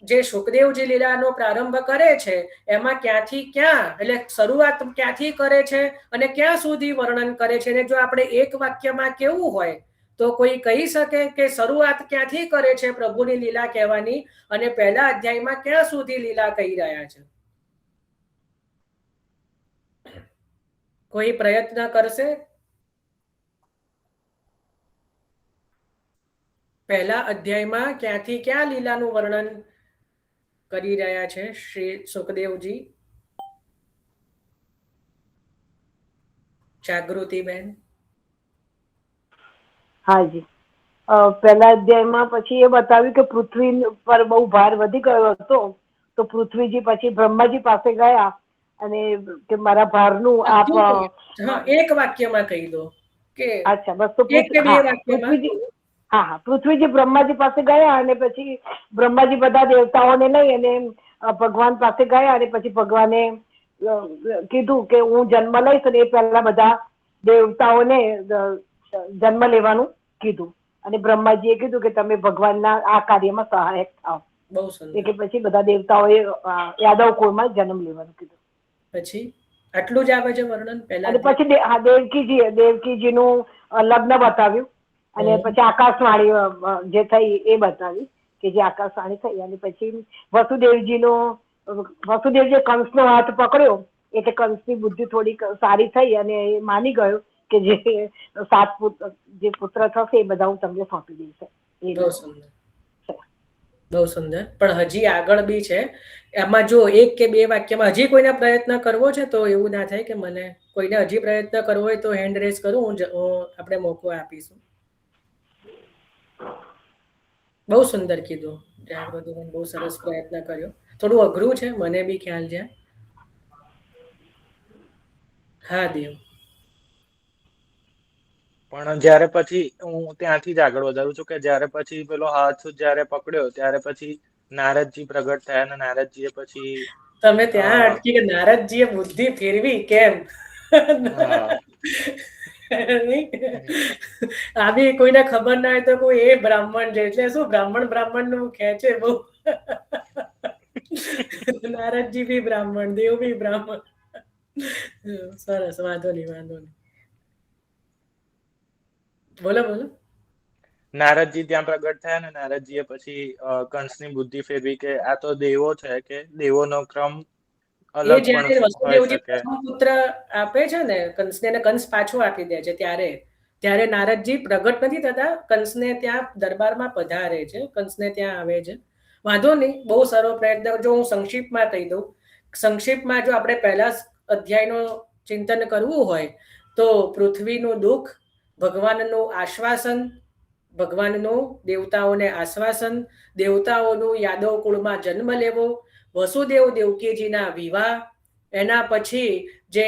જે સુખદેવજી લીલાનો પ્રારંભ કરે છે એમાં ક્યાંથી ક્યાં, એટલે શરૂઆત ક્યાંથી કરે છે અને ક્યાં સુધી વર્ણન કરે છે. અને જો આપણે એક વાક્યમાં કેવું હોય તો કોઈ કહી શકે કે શરૂઆત ક્યાંથી કરે છે પ્રભુની લીલા કહેવાની અને પહેલા અધ્યાયમાં ક્યાં સુધી લીલા કહી રહ્યા છે? કોઈ પ્રયત્ન કરશે? પહેલા અધ્યાયમાં ક્યાંથી ક્યાં લીલાનું વર્ણન કરી રહ્યા છે શ્રી સુખદેવજી? જાગૃતિબેન. હાજી, પહેલા અધ્યાયમાં પછી એ બતાવ્યું કે પૃથ્વી પર બહુ ભાર વધી ગયો હતો, તો પૃથ્વીજી પછી બ્રહ્માજી પાસે ગયા અને કે મારા ભારનું આપ એક વાક્યમાં કહી દો કે અચ્છા બસ તો એક કે બે વાક્યમાં. પૃથ્વીજી બ્રહ્માજી પાસે ગયા અને પછી બ્રહ્માજી બધા દેવતાઓને લઈ અને ભગવાન પાસે ગયા અને પછી ભગવાને કીધું કે હું જન્મ લઈશ અને એ પહેલા બધા દેવતાઓને જન્મ લેવાનું કીધું અને બ્રહ્માજીએ કીધું કે તમે ભગવાનના આ કાર્યમાં સહાયક થાવ. બહુ સુંદર. એટલે પછી બધા દેવતાઓએ યાદવ કુળમાં જન્મ લેવાનું કીધું. પછી આટલું જ આવે છે વર્ણન પહેલા. અને પછી દેવકીજીનું લગ્ન બતાવ્યું અને પછી આકાશવાણી જે થઈ એ બતાવી કે જે આકાશવાણી થઈ અને પછી વસુદેવજી કંસનો હાથ પકડ્યો એટલે કંસની બુદ્ધિ થોડીક સારી થઈ અને એ માની ગયો કે જે 7 જે પુત્ર થશે એ બધા હું તમને સોંપી દઈશ. બહુ સુંદર, બહુ સુંદર. પણ હજી આગળ બી છે એમાં. જો એક કે બે વાક્યમાં હજી કોઈને પ્રયત્ન કરવો છે તો એવું ના થાય કે મને કોઈને હજી પ્રયત્ન કરવો હોય તો હેન્ડ રેઝ કરું, હું આપણે મોકો આપીશું. બહુ સુંદર કીધું જાગૃતિબેન, બહુ સરસ પ્રયત્ન કર્યો. થોડું અઘરું છે, મને બી ખ્યાલ છે. હા દેવ. પણ જ્યારે પછી હું ત્યાંથી જ આગળ વધારું છું કે જ્યારે પછી પેલો હાથ જ્યારે પકડ્યો ત્યારે પછી નારદજી પ્રગટ થયા અને નારદજીએ પછી તમે ત્યાં અટકી કે નારદજીએ બુદ્ધિ ફેરવી કેમ? આ બી કોઈને ખબર ના હોય તો કોઈ એ બ્રાહ્મણ છે એટલે શું બ્રાહ્મણ નું ખેંચે બહુ. નારદજી બી બ્રાહ્મણ, દેવ બી બ્રાહ્મણ. સરસ, વાંધો નહીં. બોલો બોલો. નારદજી ત્યાં પ્રગટ થયા ને નારદજીએ પછી કંસની બુદ્ધિ ફેરવી કે આ તો દેવો છે, કે દેવોનો ક્રમ અલગ પણ હોઈ શકે. પુત્ર આપે છે ને કંસને, કંસ પાછો આપી દે છે ત્યારે નારદજી પ્રગટ નથી થતા, કંસને ત્યાં દરબારમાં પધારે છે, કંસને ત્યાં આવે છે. વાંધો નહીં, બહુ સારો પ્રયત્ન. જો હું સંક્ષિપ્તમાં કહી દઉં, સંક્ષિપ્તમાં જો આપણે પહેલા અધ્યાયનું ચિંતન કરવું હોય તો પૃથ્વીનું દુઃખ, ભગવાનનું આશ્વાસન, ભગવાનનું દેવતાઓને આશ્વાસન, દેવતાઓનું યાદવ કુળમાં જન્મ લેવો, વસુદેવ દેવકીજીના વિવાહ, એના પછી જે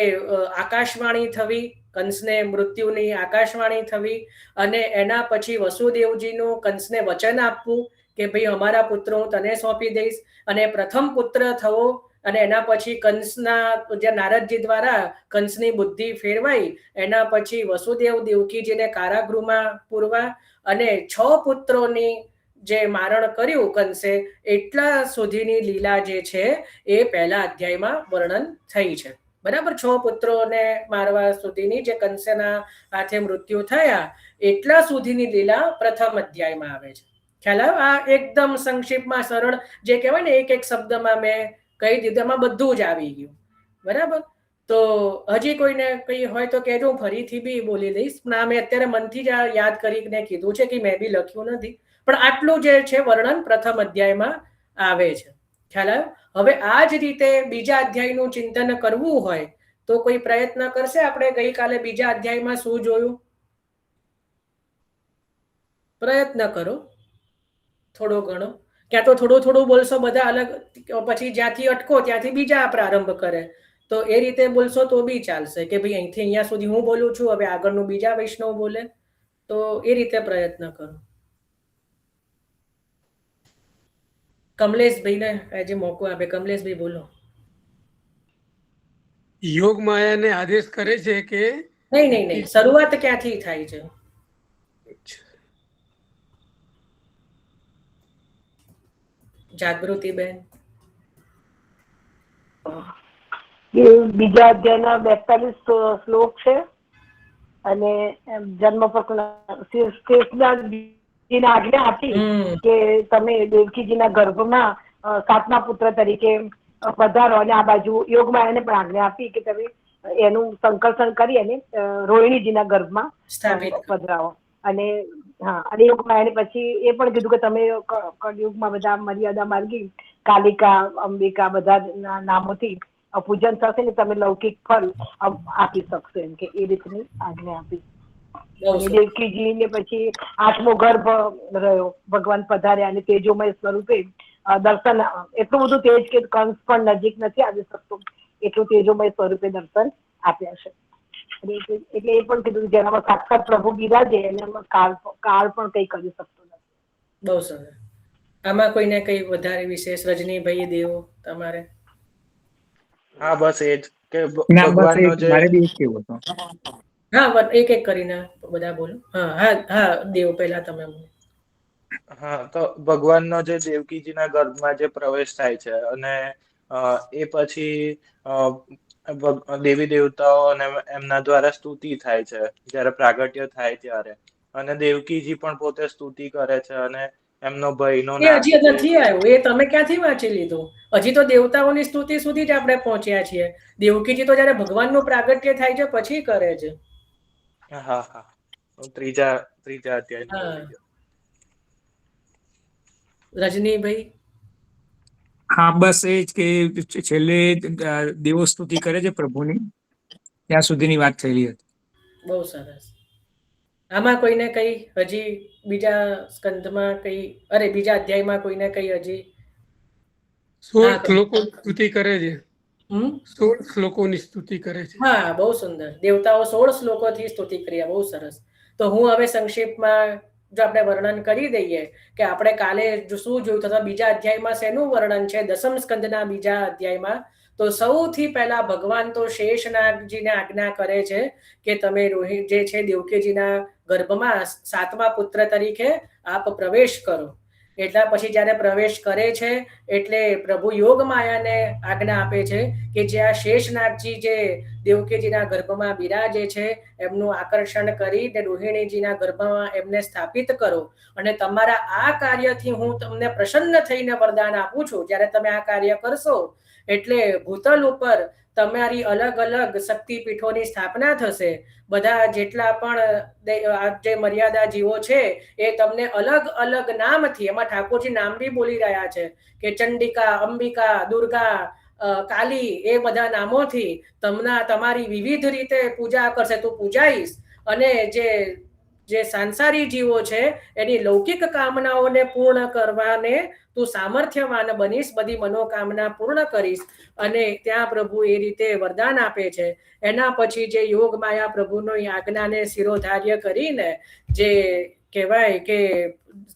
આકાશવાણી થવી, કંસને મૃત્યુની આકાશવાણી થવી, અને એના પછી વસુદેવજીનું કંસને વચન આપવું કે ભાઈ અમારા પુત્ર હું તને સોંપી દઈશ, અને પ્રથમ પુત્ર થવો, અને એના પછી કંસના જે નારદજી દ્વારા કંસની બુદ્ધિ ફેરવાઈ, એના પછી વસુદેવ દેવકીજીને કારાગૃહમાં પૂરવા, અને 6 પુત્રોની જે મારણ કર્યું કંસે, એટલા સુધીની લીલા જે છે એ પહેલા અધ્યાયમાં વર્ણન થઈ છે. બરાબર, 6 પુત્રોને મારવા સુધીની જે કંસના હાથે મૃત્યુ થયા એટલા સુધીની લીલા પ્રથમ અધ્યાયમાં આવે છે. ખ્યાલ આવ્યો? આ એકદમ સંક્ષિપ્તમાં સરળ, જે કહેવાય ને એક શબ્દમાં મેં કહી દીધું, એમાં બધું જ આવી ગયું. બરાબર. તો હજી કોઈને કઈ હોય તો કહેજો, હું ફરીથી બી બોલી દઈશ. ના, મેં અત્યારે મનથી જ યાદ કરીને કીધું છે કે મેં બી લખ્યું નથી, પણ આટલું જે છે વર્ણન પ્રથમ અધ્યાયમાં આવે છે. ખ્યાલ આવ્યો? હવે આ જ રીતે બીજા અધ્યાયનું ચિંતન કરવું હોય તો કોઈ પ્રયત્ન કરશે? આપણે ગઈકાલે બીજા અધ્યાયમાં શું જોયું? પ્રયત્ન કરો થોડો ઘણો. ક્યાં તો થોડું બોલશો બધા અલગ, પછી જ્યાંથી અટકો ત્યાંથી બીજા પ્રારંભ કરે, તો એ રીતે બોલશો તો બી ચાલશે કે ભાઈ અહીંથી અહીંયા સુધી હું બોલું છું, હવે આગળનું બીજા વૈષ્ણવ બોલે, તો એ રીતે પ્રયત્ન કરો. કમલેશભાઈને આજે મોકો આપે. કમલેશભાઈ બોલો. યોગ માયાને આદેશ કરે છે કે નહીં, શરૂઆત ક્યાંથી થાય છે? જાગૃતિબેન. બીજા અધ્યાયના 42 શ્લોક છે અને જન્મ શેષનાથજીને આજ્ઞા આપી કે તમે દેવકીજીના ગર્ભમાં 7મા પુત્ર તરીકે પધારો, અને આ બાજુ યોગમાયાને પણ આજ્ઞા આપી કે તમે એનું સંકલ્પન કરી અને રોહિણીજીના ગર્ભમાં પધરાવો. અને હા, અને યોગ માયાને પછી એ પણ કીધું કે તમે કળયુગમાં બધા મર્યાદા માર્ગી કાલિકા, અંબિકા બધા નામોથી પૂજન થશે ને તમે લૌકિક ફળ આપી શકશો, એમ કે એ રીતની આજ્ઞા આપી. અને દેવકીજી ને પછી 8મો ગર્ભ રહ્યો, ભગવાન પધાર્યા અને તેજોમય સ્વરૂપે દર્શન, એટલું બધું તેજ કે કંસ પણ નજીક નથી આવી શકતો એટલું તેજોમય સ્વરૂપે દર્શન આપ્યા છે. એટલે એ પણ કીધું જેનામાં સાક્ષાત પ્રભુ બિરાજે એનામાં કાળ પણ કઈ કરી શકતો નથી. બહુ સરસ. આમાં કોઈને કઈ વધારે વિશેષ રજનીભાઈ દેવો તમારે? હા, બસ એ જ કે ના, બસ ભગવાનનો જે મારે બી કેવું હતું. હા, એક એક કરીને બધા બોલો. હા હા હા, દેવ પહેલા તમે બોલો. હા, તો ભગવાનનો જે દેવકીજીના ગર્ભમાં જે પ્રવેશ થાય છે અને એ પછી દેવી દેવતાઓ અને એમના દ્વારા સ્તુતિ થાય છે જ્યારે પ્રાગટ્ય થાય ત્યારે, અને દેવકીજી પણ પોતે સ્તુતિ કરે છે અને એમનો ભયનો એ નાશ હજી જે નથી છે. આવ્યું, એ તમે ક્યાંથી વાંચી લીધું? હજી તો દેવતાઓની સ્તુતિ સુધી જ આપણે પહોંચ્યા છીએ. દેવકીજી તો જયારે ભગવાનનું પ્રાગટ્ય થાય છે પછી કરે છે. હા હા, ત્રીજા અધ્યાયમાં હા, ભૂલી ગયો. રજનીભાઈ? હા, બસ એ જ કે છેલ્લે દેવો સ્તુતિ કરે છે પ્રભુની, ત્યાં સુધીની વાત થયેલી હતી. બહુ સરસ. આમાં કોઈને કઈ હજી બીજા સ્કંધમાં કઈ, અરે બીજા અધ્યાયમાં કોઈને કઈ હજી? 16 શ્લોકો સ્તુતિ કરે છે. હમ 16 શ્લોકોની સ્તુતિ કરે છે. હા, બહુ સુંદર. દેવતાઓ 16 શ્લોકોથી સ્તુતિ કર્યા, બહુ સરસ. તો હું હવે સંક્ષિપ્તમાં જો આપણે વર્ણન કરી દઈએ કે આપણે કાલે શું જોયું હતું, બીજા અધ્યાયમાં શેનું વર્ણન છે, દસમ સ્કંદના બીજા અધ્યાયમાં. તો સૌથી પહેલા ભગવાન તો શેષનાગજીને આજ્ઞા કરે છે કે તમે રોહિત જે છે દેવકીજીના ગર્ભમાં 7મા પુત્ર તરીકે આપ પ્રવેશ કરો. એટલા પછી જયારે પ્રવેશ કરે છે એટલે પ્રભુ યોગ માયાને આજ્ઞા આપે છે કે જ્યાં શેષનાગજી જે દેવકીજીના ગર્ભમાં બિરાજે છે એમનું આકર્ષણ કરી રોહિણીજીના ગર્ભમાં એમને સ્થાપિત કરો, અને તમારા આ કાર્યથી હું તમને પ્રસન્ન થઈને વરદાન આપું છું. જ્યારે તમે આ કાર્ય કરશો એટલે ભૂતલ ઉપર તમારી અલગ અલગ શક્તિપીઠોની સ્થાપના થશે. બધા જેટલા પણ જે મર્યાદા જીવો છે એ તમને અલગ અલગ નામથી, એમાં ઠાકોરજી નામ બી બોલી રહ્યા છે કે ચંડિકા, અંબિકા, દુર્ગા, કાલી, એ બધા નામોથી તમારી વિવિધ રીતે પૂજા કરશે. તું પૂજાઈશ અને જે સાંસારી જીવો છે એની લૌકિક કામનાઓને પૂર્ણ કરવાને તું સામર્થ્યવાન બનીશ, બધી મનોકામના પૂર્ણ કરીશ. અને ત્યાં પ્રભુ એ રીતે વરદાન આપે છે. એના પછી જે યોગ માયા પ્રભુનો આજ્ઞાને શિરોધાર્ય કરીને જે કહેવાય કે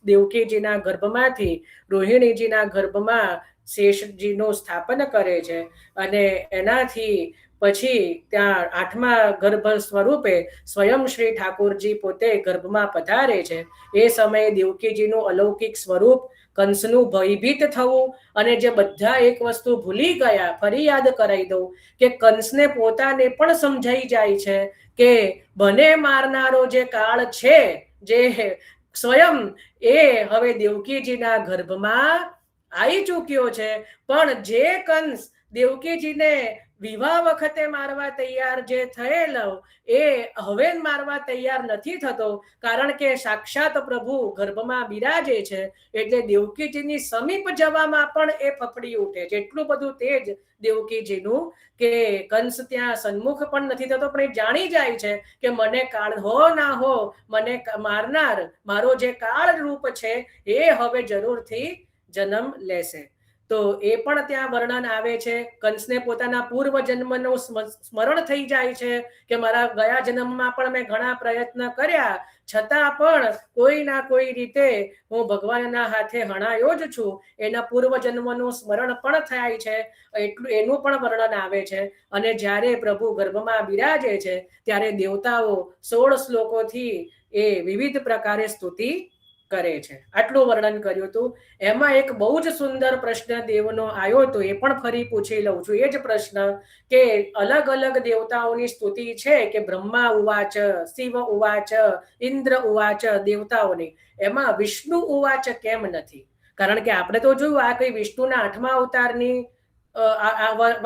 દેવકીજીના ગર્ભમાંથી રોહિણીજીના ગર્ભમાં શેષજીનું સ્થાપન કરે છે, અને એનાથી પછી ત્યાં 8મા ગર્ભ સ્વરૂપે સ્વયં શ્રી ઠાકોરજી પોતે ગર્ભમાં પધારે છે. એ સમયે દેવકીજીનું અલૌકિક સ્વરૂપ, કંસનું ભયભીત થવું, અને જે બધા એક વસ્તુ ભૂલી ગયા, ફરી યાદ કરાવી દઉં કે કંસને પોતાને પણ સમજાઈ જાય છે કે બને મારનારો જે કાળ છે, જે સ્વયં એ હવે દેવકીજીના ગર્ભમાં આવી ચૂક્યો છે. પણ જે કંસ દેવકીજીને વિવાહ વખતે મારવા તૈયાર જે થયેલો એ હવે મારવા તૈયાર નથી થતો, કારણ કે સાક્ષાત પ્રભુ ગર્ભમાં બિરાજે છે. એટલે દેવકીજીની સમીપ જવામાં પણ એ ફફડી ઉઠે છે. એટલું બધું તેજ દેવકીજીનું કે કંસ ત્યાં સન્મુખ પણ નથી થતો, પણ એ જાણી જાય છે કે મને કાળ હો ના હો, મને મારનાર મારો જે કાળ રૂપ છે એ હવે જરૂરથી જન્મ લેશે. તો એ પણ ત્યાં વર્ણન આવે છે. કંસને પોતાના પૂર્વ જન્મનું સ્મરણ થઈ જાય છે કે મારા ગયા જન્મમાં પણ મેં ઘણા પ્રયત્ન કર્યા, છતાં પણ કોઈ ના કોઈ રીતે હું ભગવાનના હાથે હણાયો જ છું. એના પૂર્વ જન્મનું સ્મરણ પણ થાય છે, એટલું એનું પણ વર્ણન આવે છે. અને જ્યારે પ્રભુ ગર્ભમાં બિરાજે છે ત્યારે દેવતાઓ 16 શ્લોકોથી એ વિવિધ પ્રકારે સ્તુતિ કરે છે. આટલું વર્ણન કર્યું હતું. એમાં એક બહુ જ સુંદર પ્રશ્ન દેવનો આવ્યો હતો, એ પણ ફરી પૂછી લઉં છું. એ જ પ્રશ્ન કે અલગ અલગ દેવતાઓની સ્તુતિ છે કે બ્રહ્મા ઉવાચ, શિવ ઉવાચ, ઇન્દ્ર ઉવાચ દેવતાઓની, એમાં વિષ્ણુ ઉવાચ કેમ નથી? કારણ કે આપણે તો જોયું આ કઈ વિષ્ણુના 8મા અવતારની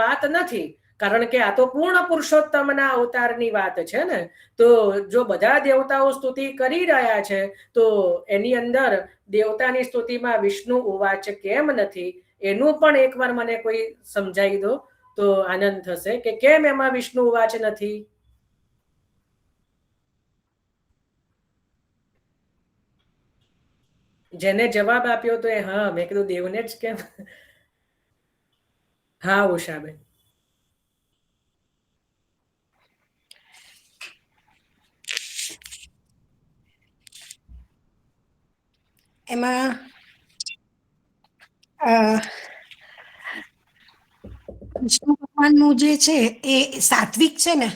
વાત નથી, કારણ કે આ તો પૂર્ણ પુરુષોત્તમના અવતારની વાત છે ને. તો જો બધા દેવતાઓ સ્તુતિ કરી રહ્યા છે તો એની અંદર દેવતાની સ્તુતિમાં વિષ્ણુ ઉવાચ કેમ નથી, એનું પણ એકવાર મને કોઈ સમજાવી દો તો આનંદ થશે કે કેમ એમાં વિષ્ણુ ઉવાચ નથી. જેને જવાબ આપ્યો તો એ હા, મેં કીધું દેવને જ કેમ. હા ઉષાબેન. એમાં વિષ્ણુ ભગવાનનું જે છે એ સાત્વિક છે ને,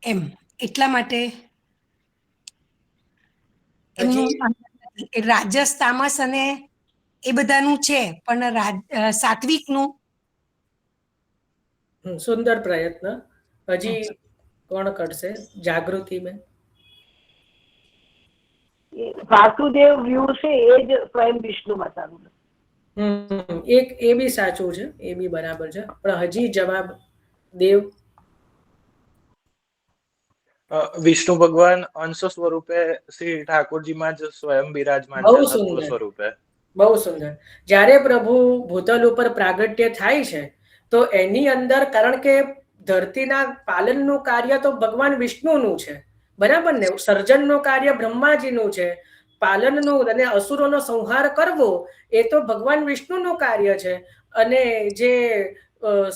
એમ એટલા માટે એમનું રાજસ તામસ અને એ બધાનું છે, પણ સાત્વિકનું સુંદર પ્રયત્ન. હજી કોણ કરશે? જાગૃતિ બેન. વાસુદેવ વ્યૂ છે એ જ સ્વયં વિષ્ણુમાં સારું. એક એ બી સાચું છે, એ બી બરાબર છે, પણ હજી જવાબ દેવ. વિષ્ણુ ભગવાન અંશ સ્વરૂપે શ્રી ઠાકોરજીમાં જ સ્વયં બિરાજમાન છે, સત્વ સ્વરૂપે. બહુ સુંદર. જ્યારે પ્રભુ ભૂતલ ઉપર પ્રાગટ્ય થાય છે તો એની અંદર, કારણ કે ધરતીના પાલનનું કાર્ય તો ભગવાન વિષ્ણુનું છે, બરાબર ને? સર્જનનું કાર્ય બ્રહ્માજીનું છે, પાલનનું અને અસુરોનો સંહાર કરવો એ તો ભગવાન વિષ્ણુનું કાર્ય છે, અને જે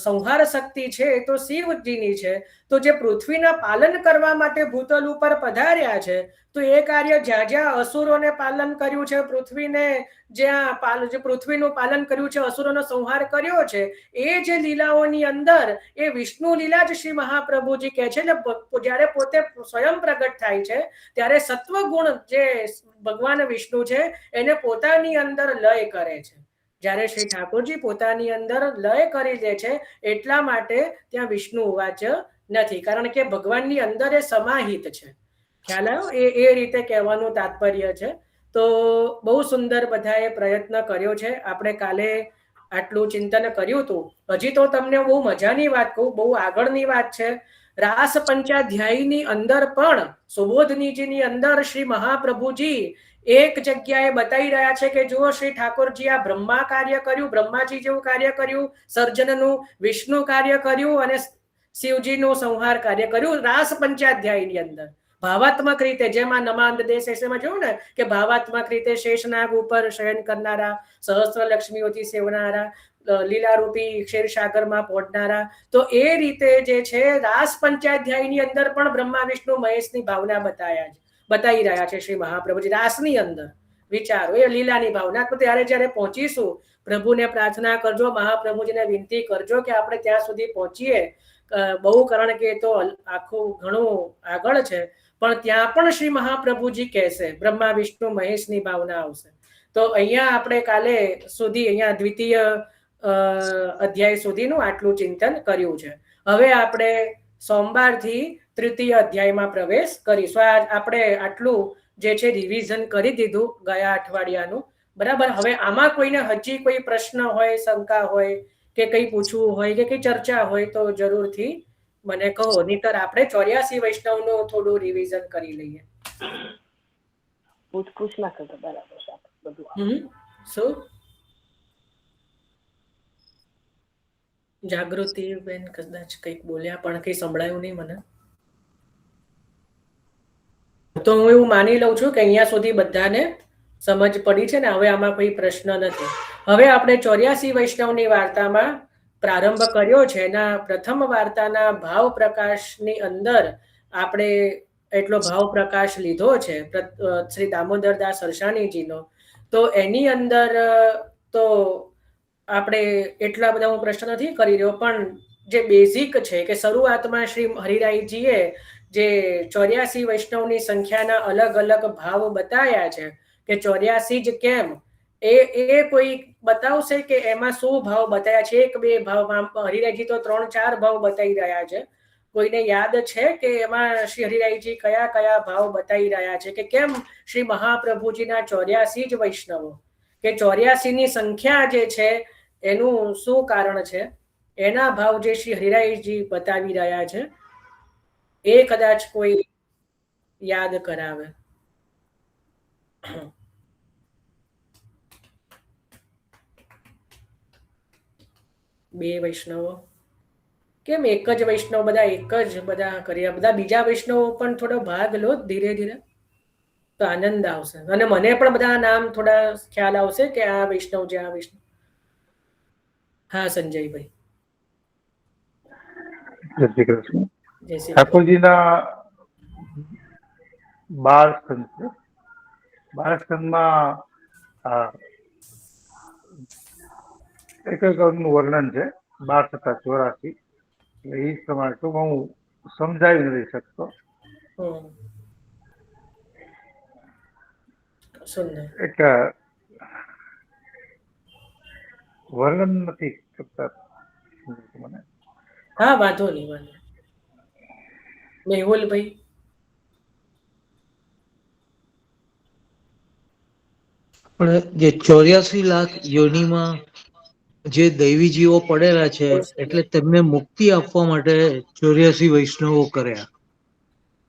સંહાર શક્તિ છે એ તો શિવજીની છે. તો જે પૃથ્વીના પાલન કરવા માટે ભૂતલ ઉપર પધાર્યા છે, તો એ કાર્ય જ્યાં જ્યાં અસુરોને પાલન કર્યું છે, પૃથ્વીને જ્યાં પૃથ્વીનું પાલન કર્યું છે, અસુરોનો સંહાર કર્યો છે, એ જે લીલાઓની અંદર એ વિષ્ણુ લીલા જ શ્રી મહાપ્રભુજી કહે છે ને. જ્યારે પોતે સ્વયં પ્રગટ થાય છે ત્યારે સત્વ ગુણ જે ભગવાન વિષ્ણુ છે એને પોતાની અંદર લય કરે છે. જ્યારે શ્રી ઠાકોરજી પોતાની અંદર લય કરી દે છે એટલા માટે ત્યાં વિષ્ણુ ઉવાચ નથી, કારણ કે ભગવાનની અંદર એ સમાહિત છે. ખ્યાલ આવ્યો? એ રીતે કહેવાનું તાત્પર્ય છે. તો બહુ સુંદર બધાએ પ્રયત્ન કર્યો છે. આપણે કાલે આટલું ચિંતન કર્યું હતું. હજી તો તમને બહુ મજાની વાત કહું, બહુ આગળની વાત છે. રાસ પંચાધ્યાયની અંદર પણ સુબોધનીજીની અંદર શ્રી મહાપ્રભુજી એક જગ્યાએ બતાવી રહ્યા છે કે જુઓ શ્રી ઠાકોરજી આ બ્રહ્મા કાર્ય કર્યું, બ્રહ્માજી જેવું કાર્ય કર્યું સર્જનનું, વિષ્ણુ કાર્ય કર્યું અને શિવજીનું સંહાર કાર્ય કર્યું રાસ પંચાધ્યાયની અંદર. ભાવાત્મક રીતે, જેમાં નમાંદ દેશ એમાં જોયું ને કે ભાવાત્મક રીતે શેષનાગ ઉપર શયન કરનારા, સહસ્ત્ર લક્ષ્મીઓથી સેવનારા, લીલારૂપી ક્ષીરસાગરમાં પહોંચનારા. તો એ રીતે જે છે રાસ પંચાધ્યાયની અંદર પણ બ્રહ્મા વિષ્ણુ મહેશની ભાવના બતાવી રહ્યા છે શ્રી મહાપ્રભુજી રાસની અંદર. વિચારો એ લીલાની ભાવના. તો ત્યારે જયારે પહોંચીશું, પ્રભુને પ્રાર્થના કરજો, મહાપ્રભુજીને વિનંતી કરજો કે આપણે ત્યાં સુધી પહોંચીએ. બહુ, કારણ કે તો આખું ઘણું આગળ છે, પણ ત્યાં પણ શ્રી મહાપ્રભુજી કહેશે બ્રહ્મા વિષ્ણુ મહેશની ભાવના આવશે. તો અહીંયા આપણે કાલે સુધી અહીંયા દ્વિતીય અધ્યાય સુધીનું આટલું ચિંતન કર્યું છે. હવે આપણે સોમવારથી તૃતીય અધ્યાયમાં પ્રવેશ કરીશું. આપણે આટલું જે છે રિવિઝન કરી દીધું ગયા અઠવાડિયાનું, બરાબર. હવે આમાં કોઈને હજી કોઈ પ્રશ્ન હોય, શંકા હોય કે કંઈ પૂછવું હોય કે કંઈ ચર્ચા હોય તો જરૂરથી મને કહો, નહીતર આપણે 84 વૈષ્ણવનું થોડું રિવિઝન કરી લઈએ. પૂછ ના કરતો, બરાબર બધું. શું જાગૃતિ બેન કદાચ કંઈક બોલ્યા પણ કંઈ સંભળાયું નહીં મને. તો હું એવું માની લઉં છું કે અહીંયા સુધી બધાને સમજ પડી છે ને. હવે આમાં કોઈ પ્રશ્ન નથી. હવે આપણે 84 વૈષ્ણવની વાર્તામાં પ્રારંભ કર્યો છે. એના પ્રથમ વાર્તાના ભાવ પ્રકાશની અંદર આપણે એટલો ભાવ પ્રકાશ લીધો છે શ્રી દામોદરદાસ હરસાણીજીનો. તો એની અંદર તો આપણે એટલા બધા હું પ્રશ્ન નથી કરી રહ્યો, પણ જે બેઝિક છે કે શરૂઆતમાં શ્રી હરિરાયજીએ જે 84 વૈષ્ણવની સંખ્યાના અલગ અલગ ભાવ બતાવ્યા છે કે 84 જ કેમ, એ કોઈ બતાવશે કે એમાં શું ભાવ બતાવ્યા છે? 1-2 ભાવ, હરિરાયજી તો 3-4 ભાવ બતાવી રહ્યા છે. કોઈને યાદ છે કે એમાં શ્રી હરિરાયજી કયા કયા ભાવ બતાવી રહ્યા છે કે કેમ શ્રી મહાપ્રભુજીના 84 જ વૈષ્ણવો, કે 84 ની સંખ્યા જે છે એનું શું કારણ છે? એના ભાવ જે શ્રી હરિરાયજી બતાવી રહ્યા છે એ કદાચ કોઈ યાદ કરાવે. બે વૈષ્ણવો કેમ એક જ વૈષ્ણવ બધા એક જ બધા કર્યા, બધા બીજા વૈષ્ણવો પણ થોડો ભાગ લો ધીરે ધીરે તો આનંદ આવશે અને મને પણ બધા નામ થોડા ખ્યાલ આવશે કે આ વૈષ્ણવ છે આ વૈષ્ણવ. હા સંજયભાઈ. જય શ્રી કૃષ્ણ. જય શ્રી કૃષ્ણ. ઠાકોરજીના 12 સ્કંદ છે. 12 સ્કંદમાં એક અંગનું વર્ણન છે 12 સત્તા 84. એટલે એ પ્રમાણે તો હું સમજાવી નથી શકતો. એક વર્ણન નથી શકતા મને. હા વાંધો નહીં વાંધો. મેહુલભાઈ. પણ જે 84 લાખ યોનિમાં જે દૈવી જીવો પડેલા છે એટલે તેમને મુક્તિ આપવા માટે 84 વૈષ્ણવો કર્યા,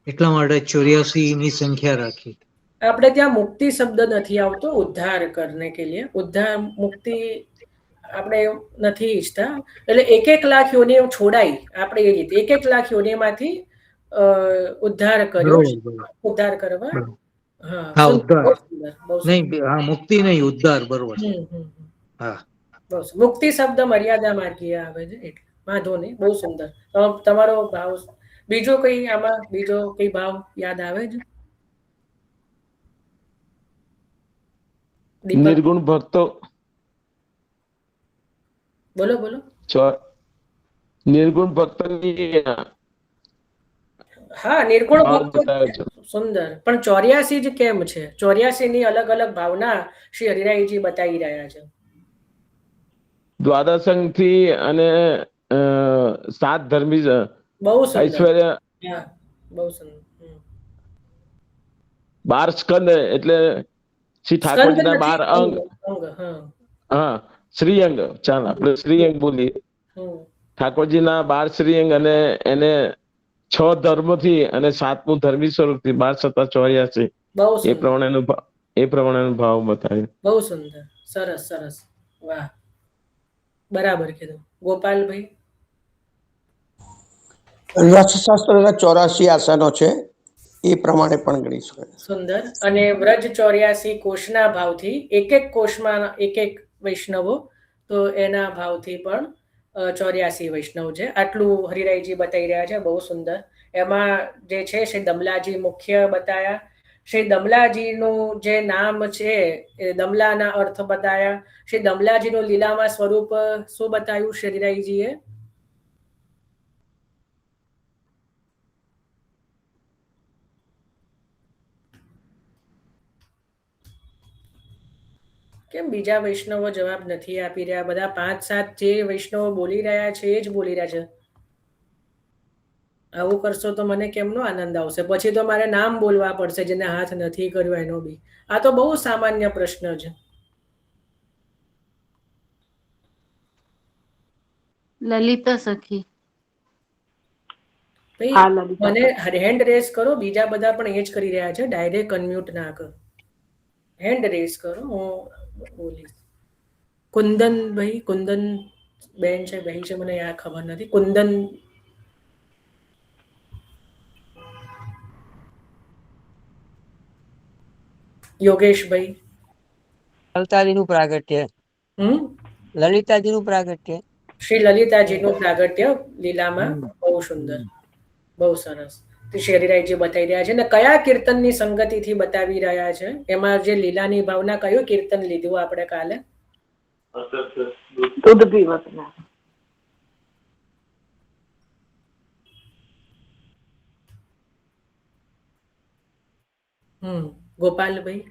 એટલા માટે 84 ની સંખ્યા રાખી. આપણે ત્યાં મુક્તિ શબ્દ નથી આવતો, ઉદ્ધાર કરને કે લીએ. ઉદ્ધાર મુક્તિ આપણે નથી ઈચ્છતા. એટલે 1 લાખ યોનિ છોડાઈ, આપણે એ રીતે 1 લાખ યોનિમાંથી ઉદ્ધાર કર્યો, ઉદ્ધાર કરવા. હા ઉદ્ધાર નહીં, હા મુક્તિ નહીં ઉદ્ધાર, બરોબર. હા મુક્તિ શબ્દ મર્યાદા માર્ગીય આવે છે એટલે વાંધો નહીં. બહુ સુંદર તમારો ભાવ. બીજો કઈ આમાં બીજો કઈ ભાવ યાદ આવે છે? નિર્ગુણ ભક્તો. બોલો બોલો. નિર્ગુણ ભક્તની. હા નિર્ગુણ ભક્તો સુંદર. પણ 84 જ કેમ છે? 84 ની અલગ અલગ ભાવના શ્રી હરિરાયજી બતાવી રહ્યા છે. દ્વાદશંગ થી અને 7 ધર્મી બહુ સુંદર. ઐશ્વર્ય. બહુ સુંદર. 12 સ્કંદ એટલે શ્રી ઠાકોરજીના 12 અંગ. હા શ્રીઅંગ. ચાલ આપણે શ્રીઅંગ બોલીએ. ઠાકોરજીના 12 શ્રીઅંગ અને એને 6 ધર્મથી અને 7મું ધર્મી સ્વરૂપથી 12 સત્તા 84 એ પ્રમાણેનો ભાવ બતાવ્યો. બહુ સુંદર. સરસ સરસ. વાહ બરાબર કીધું. ગોપાલભાઈ. રસશાસ્ત્રના 84 આસનો છે, એ પ્રમાણે પણ ગણી શકાય. સુંદર. અને વ્રજ 84 કોષના ભાવથી એક કોષમાં એક વૈષ્ણવો, તો એના ભાવથી પણ 84 વૈષ્ણવ છે. આટલું હરિરાયજી બતાવી રહ્યા છે. બહુ સુંદર. એમાં જે છે શ્રી દમલાજી મુખ્ય બતાયા. શ્રી દમલાજીનું જે નામ છે એ દમલાના અર્થ બતાયા. શ્રી દમલાજીનું લીલામાં સ્વરૂપ શું બતાવ્યું શ્રી હરિરાયજીએ? કેમ બીજા વૈષ્ણવો જવાબ નથી આપી રહ્યા? બધા 5-7 જે વૈષ્ણવો બોલી રહ્યા છે એ જ બોલી રહ્યા છે. આવું કરશો તો મને કેમનો આનંદ આવશે? પછી તો મારે નામ બોલવા પડશે જેને હાથ નથી કર્યો એનો બી. આ તો બહુ સામાન્ય પ્રશ્ન છે. લલિતા સખી. મને હેન્ડ રેસ કરો. બીજા બધા પણ એ જ કરી રહ્યા છે. ડાયરેક્ટ અનમ્યુટ ના કરો, હેન્ડ રેસ કરો. હું બોલીશ. કુંદન ભાઈ, કુંદન બેન છે, બેન છે, મને યાર ખબર નથી. કુંદન. યોગેશભાઈ. લલિતાજીનું પ્રાગટ્ય. લલિતાજીનું પ્રાગટ્ય. શ્રી લલિતાજીનું પ્રાગટ્ય લીલામાં. બહુ સુંદર. બહુ સરસ. શ્રી હરિરાયજી બતાવી રહ્યા છે. અને કયા કીર્તનની સંગતિથી બતાવી રહ્યા છે? એમાં જે લીલાની ભાવના, કયું કીર્તન લીધું આપણે કાલે? દૂધ પીવતના. ગોપાલભાઈ.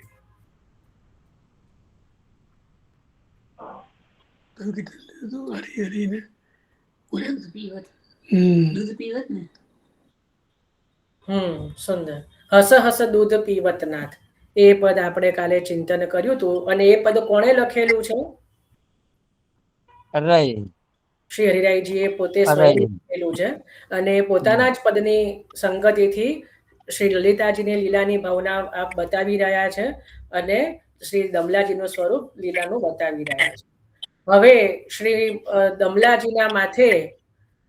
સુંદર. હસ હસ દૂધ પીવતનાથ. એ પદ આપણે કાલે ચિંતન કર્યું હતું. અને એ પદ કોણે લખેલું છે? શ્રી હરિરાયજીએ પોતે સ્વયં કરેલું છે અને પોતાના જ પદની સંગતિથી શ્રી લલિતાજીને લીલાની ભાવના આપ બતાવી રહ્યા છે અને શ્રી દમલાજીનું સ્વરૂપ લીલાનું બતાવી રહ્યા છે. હવે શ્રી દમલાજીના માથે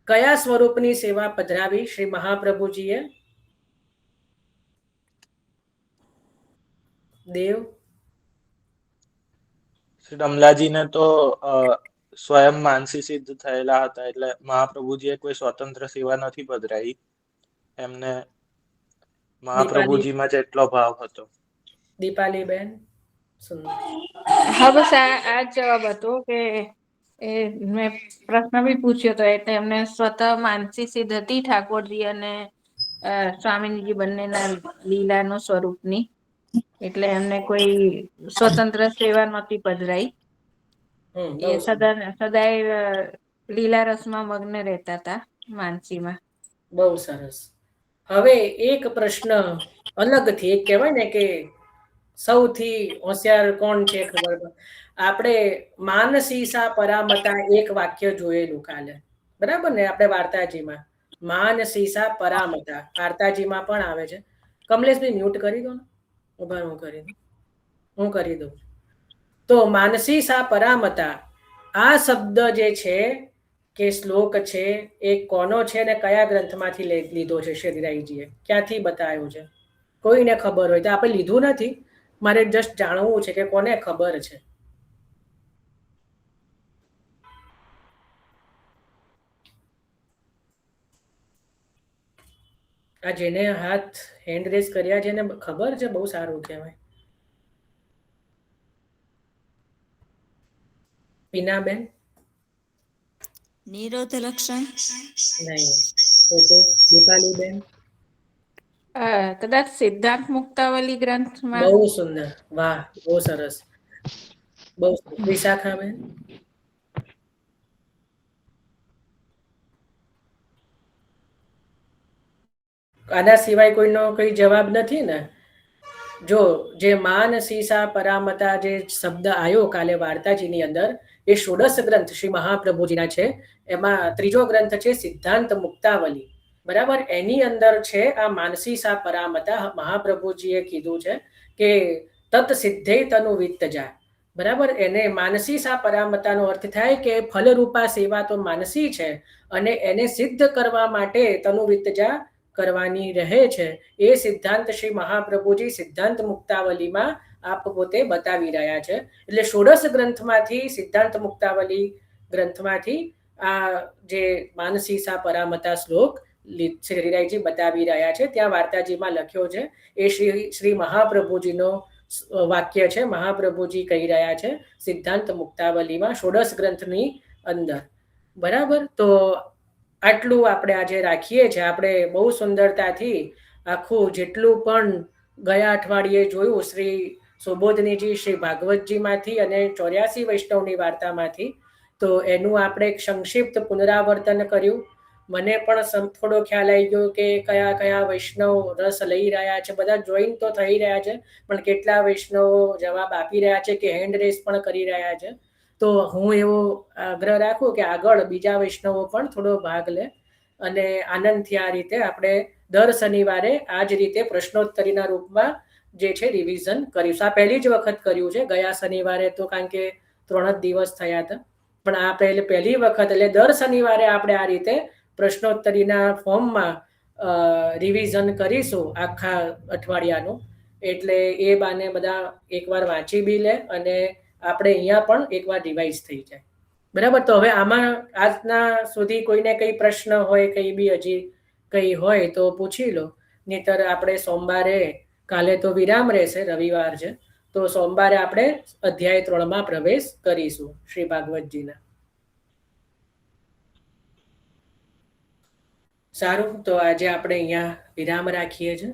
કયા સ્વરૂપની સેવા પધરાવી શ્રી મહાપ્રભુજીએ? દેવ શ્રી દમલાજીને તો સ્વયં માનસી સિદ્ધ થયેલા હતા, એટલે મહાપ્રભુજીએ કોઈ સ્વતંત્ર સેવા નથી પધરાઈ. એમને મહાપ્રભુજીમાં જ એટલો ભાવ હતો. દીપાલીબેન? હા, બસ આ જ જવાબ હતો કે મેં પ્રશ્ન બી પૂછ્યો હતો, એટલે એમને સ્વતઃ માનસી સિદ્ધ હતી ઠાકોરજી અને સ્વામીજી બંનેના લીલાનું સ્વરૂપની, એટલે એમને કોઈ સ્વતંત્ર સેવા નહોતી પધરાઈ. એ સદાય લીલા રસમાં મગ્ન રહેતા હતા માનસીમાં. બહુ સરસ. હવે એક પ્રશ્ન અલગથી, એક કહેવાય ને કે સૌથી હોશિયાર કોણ છે ખબર? આપણે માનસીસા પરામતા એક વાક્ય જોયેલું કાલે, બરાબર ને? આપણે વાર્તાજીમાં માનસીસા પરામતા વાર્તાજીમાં પણ આવે છે. કમલેશભાઈ મ્યુટ કરી દો ને, ઉભા હું કરી દઉં. તો માનસીસા પરામતા આ શબ્દ જે છે કે શ્લોક છે એ કોનો છે ને કયા ગ્રંથમાંથી લીધો છે? શ્રી હરિરાયજીએ ક્યાંથી બતાવ્યું છે? કોઈને ખબર હોય તો? આપણે લીધું નથી, મારે જસ્ટ જાણવું છે કે કોને ખબર છે. આ જેને હાથ હેન્ડ રેઝ કર્યા છે એને ખબર છે, બહુ સારું કહેવાય. પીનાબેન? નિરોધ લક્ષણ નહીં. તો દીપાલીબેન? કદાચ સિદ્ધાંત મુક્તાવલી ગ્રંથમાં. બહુ સુંદર, વાહ, બહુ સરસ, બહુ. વિશાખાબેન? આના સિવાય કોઈનો કઈ જવાબ નથી ને? જો જે માનસીસા પરામતા જે શબ્દ આવ્યો કાલે વાર્તાજીની અંદર, એ ષોડશ ગ્રંથ શ્રી મહાપ્રભુજીના છે. એમાં ત્રીજો ગ્રંથ છે સિદ્ધાંત મુક્તાવલી, બરાબર? એની અંદર છે આ માનસીસા પરામતા. મહાપ્રભુજીએ કીધું છે કે તત સિદ્ધે તનુ વિત્તજા, બરાબર? એને માનસીસા પરામતાનો અર્થ થાય કે ફલરૂપા સેવા તો માનસી છે અને એને સિદ્ધ કરવા માટે તનુ વિત્તજા કરવાની રહે છે. એ સિદ્ધાંત શ્રી મહાપ્રભુજી સિદ્ધાંત મુક્તાવલીમાં આપ પોતે બતાવી રહ્યા છે. એટલે ષોડશ ગ્રંથમાંથી, સિદ્ધાંત મુક્તાવલી ગ્રંથમાંથી આ જે માનસીસા પરામતા શ્લોક શ્રી હરિરાયજી બતાવી રહ્યા છે. ત્યાં વાર્તાજીમાં લખ્યો છે, એ શ્રી મહાપ્રભુજીનો વાક્ય છે. મહાપ્રભુજી કહી રહ્યા છે સિદ્ધાંત મુક્તાવલીમાં ષોડશ ગ્રંથની અંદર, બરાબર? તો આટલું આપણે આજે રાખીએ છીએ. આપણે બહુ સુંદરતાથી આખું જેટલું પણ ગયા અઠવાડિયે જોયું શ્રી સુબોધનીજી શ્રી ભાગવતજીમાંથી અને 84 વૈષ્ણવની વાર્તામાંથી, તો એનું આપણે એક સંક્ષિપ્ત પુનરાવર્તન કર્યું. મને પણ થોડો ખ્યાલ આવી ગયો કે કયા કયા વૈષ્ણવ રસ લઈ રહ્યા છે. બધા જોઈન તો થઈ રહ્યા છે, પણ કેટલા વૈષ્ણવો જવાબ આપી રહ્યા છે કે હેન્ડ રેસ પણ કરી રહ્યા છે. તો હું એવો આગ્રહ રાખું કે આગળ બીજા વૈષ્ણવો પણ થોડો ભાગ લે અને આનંદથી આ રીતે આપણે દર શનિવારે આ જ રીતે પ્રશ્નોત્તરીના રૂપમાં જે છે રિવિઝન કરીશું. આ પહેલી જ વખત કર્યું છે. ગયા શનિવારે તો કારણ કે 3 જ દિવસ થયા હતા, પણ આ પહેલી વખત, એટલે દર શનિવારે આપણે આ રીતે પ્રશ્નોત્તરીના ફોર્મમાં રિવિઝન કરીશું આખા અઠવાડિયાનું. એટલે એ બાને બધા એકવાર વાંચી બી લે અને આપણે અહીંયા પણ એકવાર રિવાઇઝ થઈ જાય, બરાબર? તો હવે આમાં આજના સુધી કોઈને કઈ પ્રશ્ન હોય, કઈ બી હજી કઈ હોય તો પૂછી લો, નહીતર આપણે સોમવારે, કાલે તો વિરામ રહેશે, રવિવાર છે, તો સોમવારે આપણે અધ્યાય 3માં પ્રવેશ કરીશું શ્રી ભાગવતજીના. સારું, તો આજે આપણે અહીંયા વિરામ રાખીએ છીએ.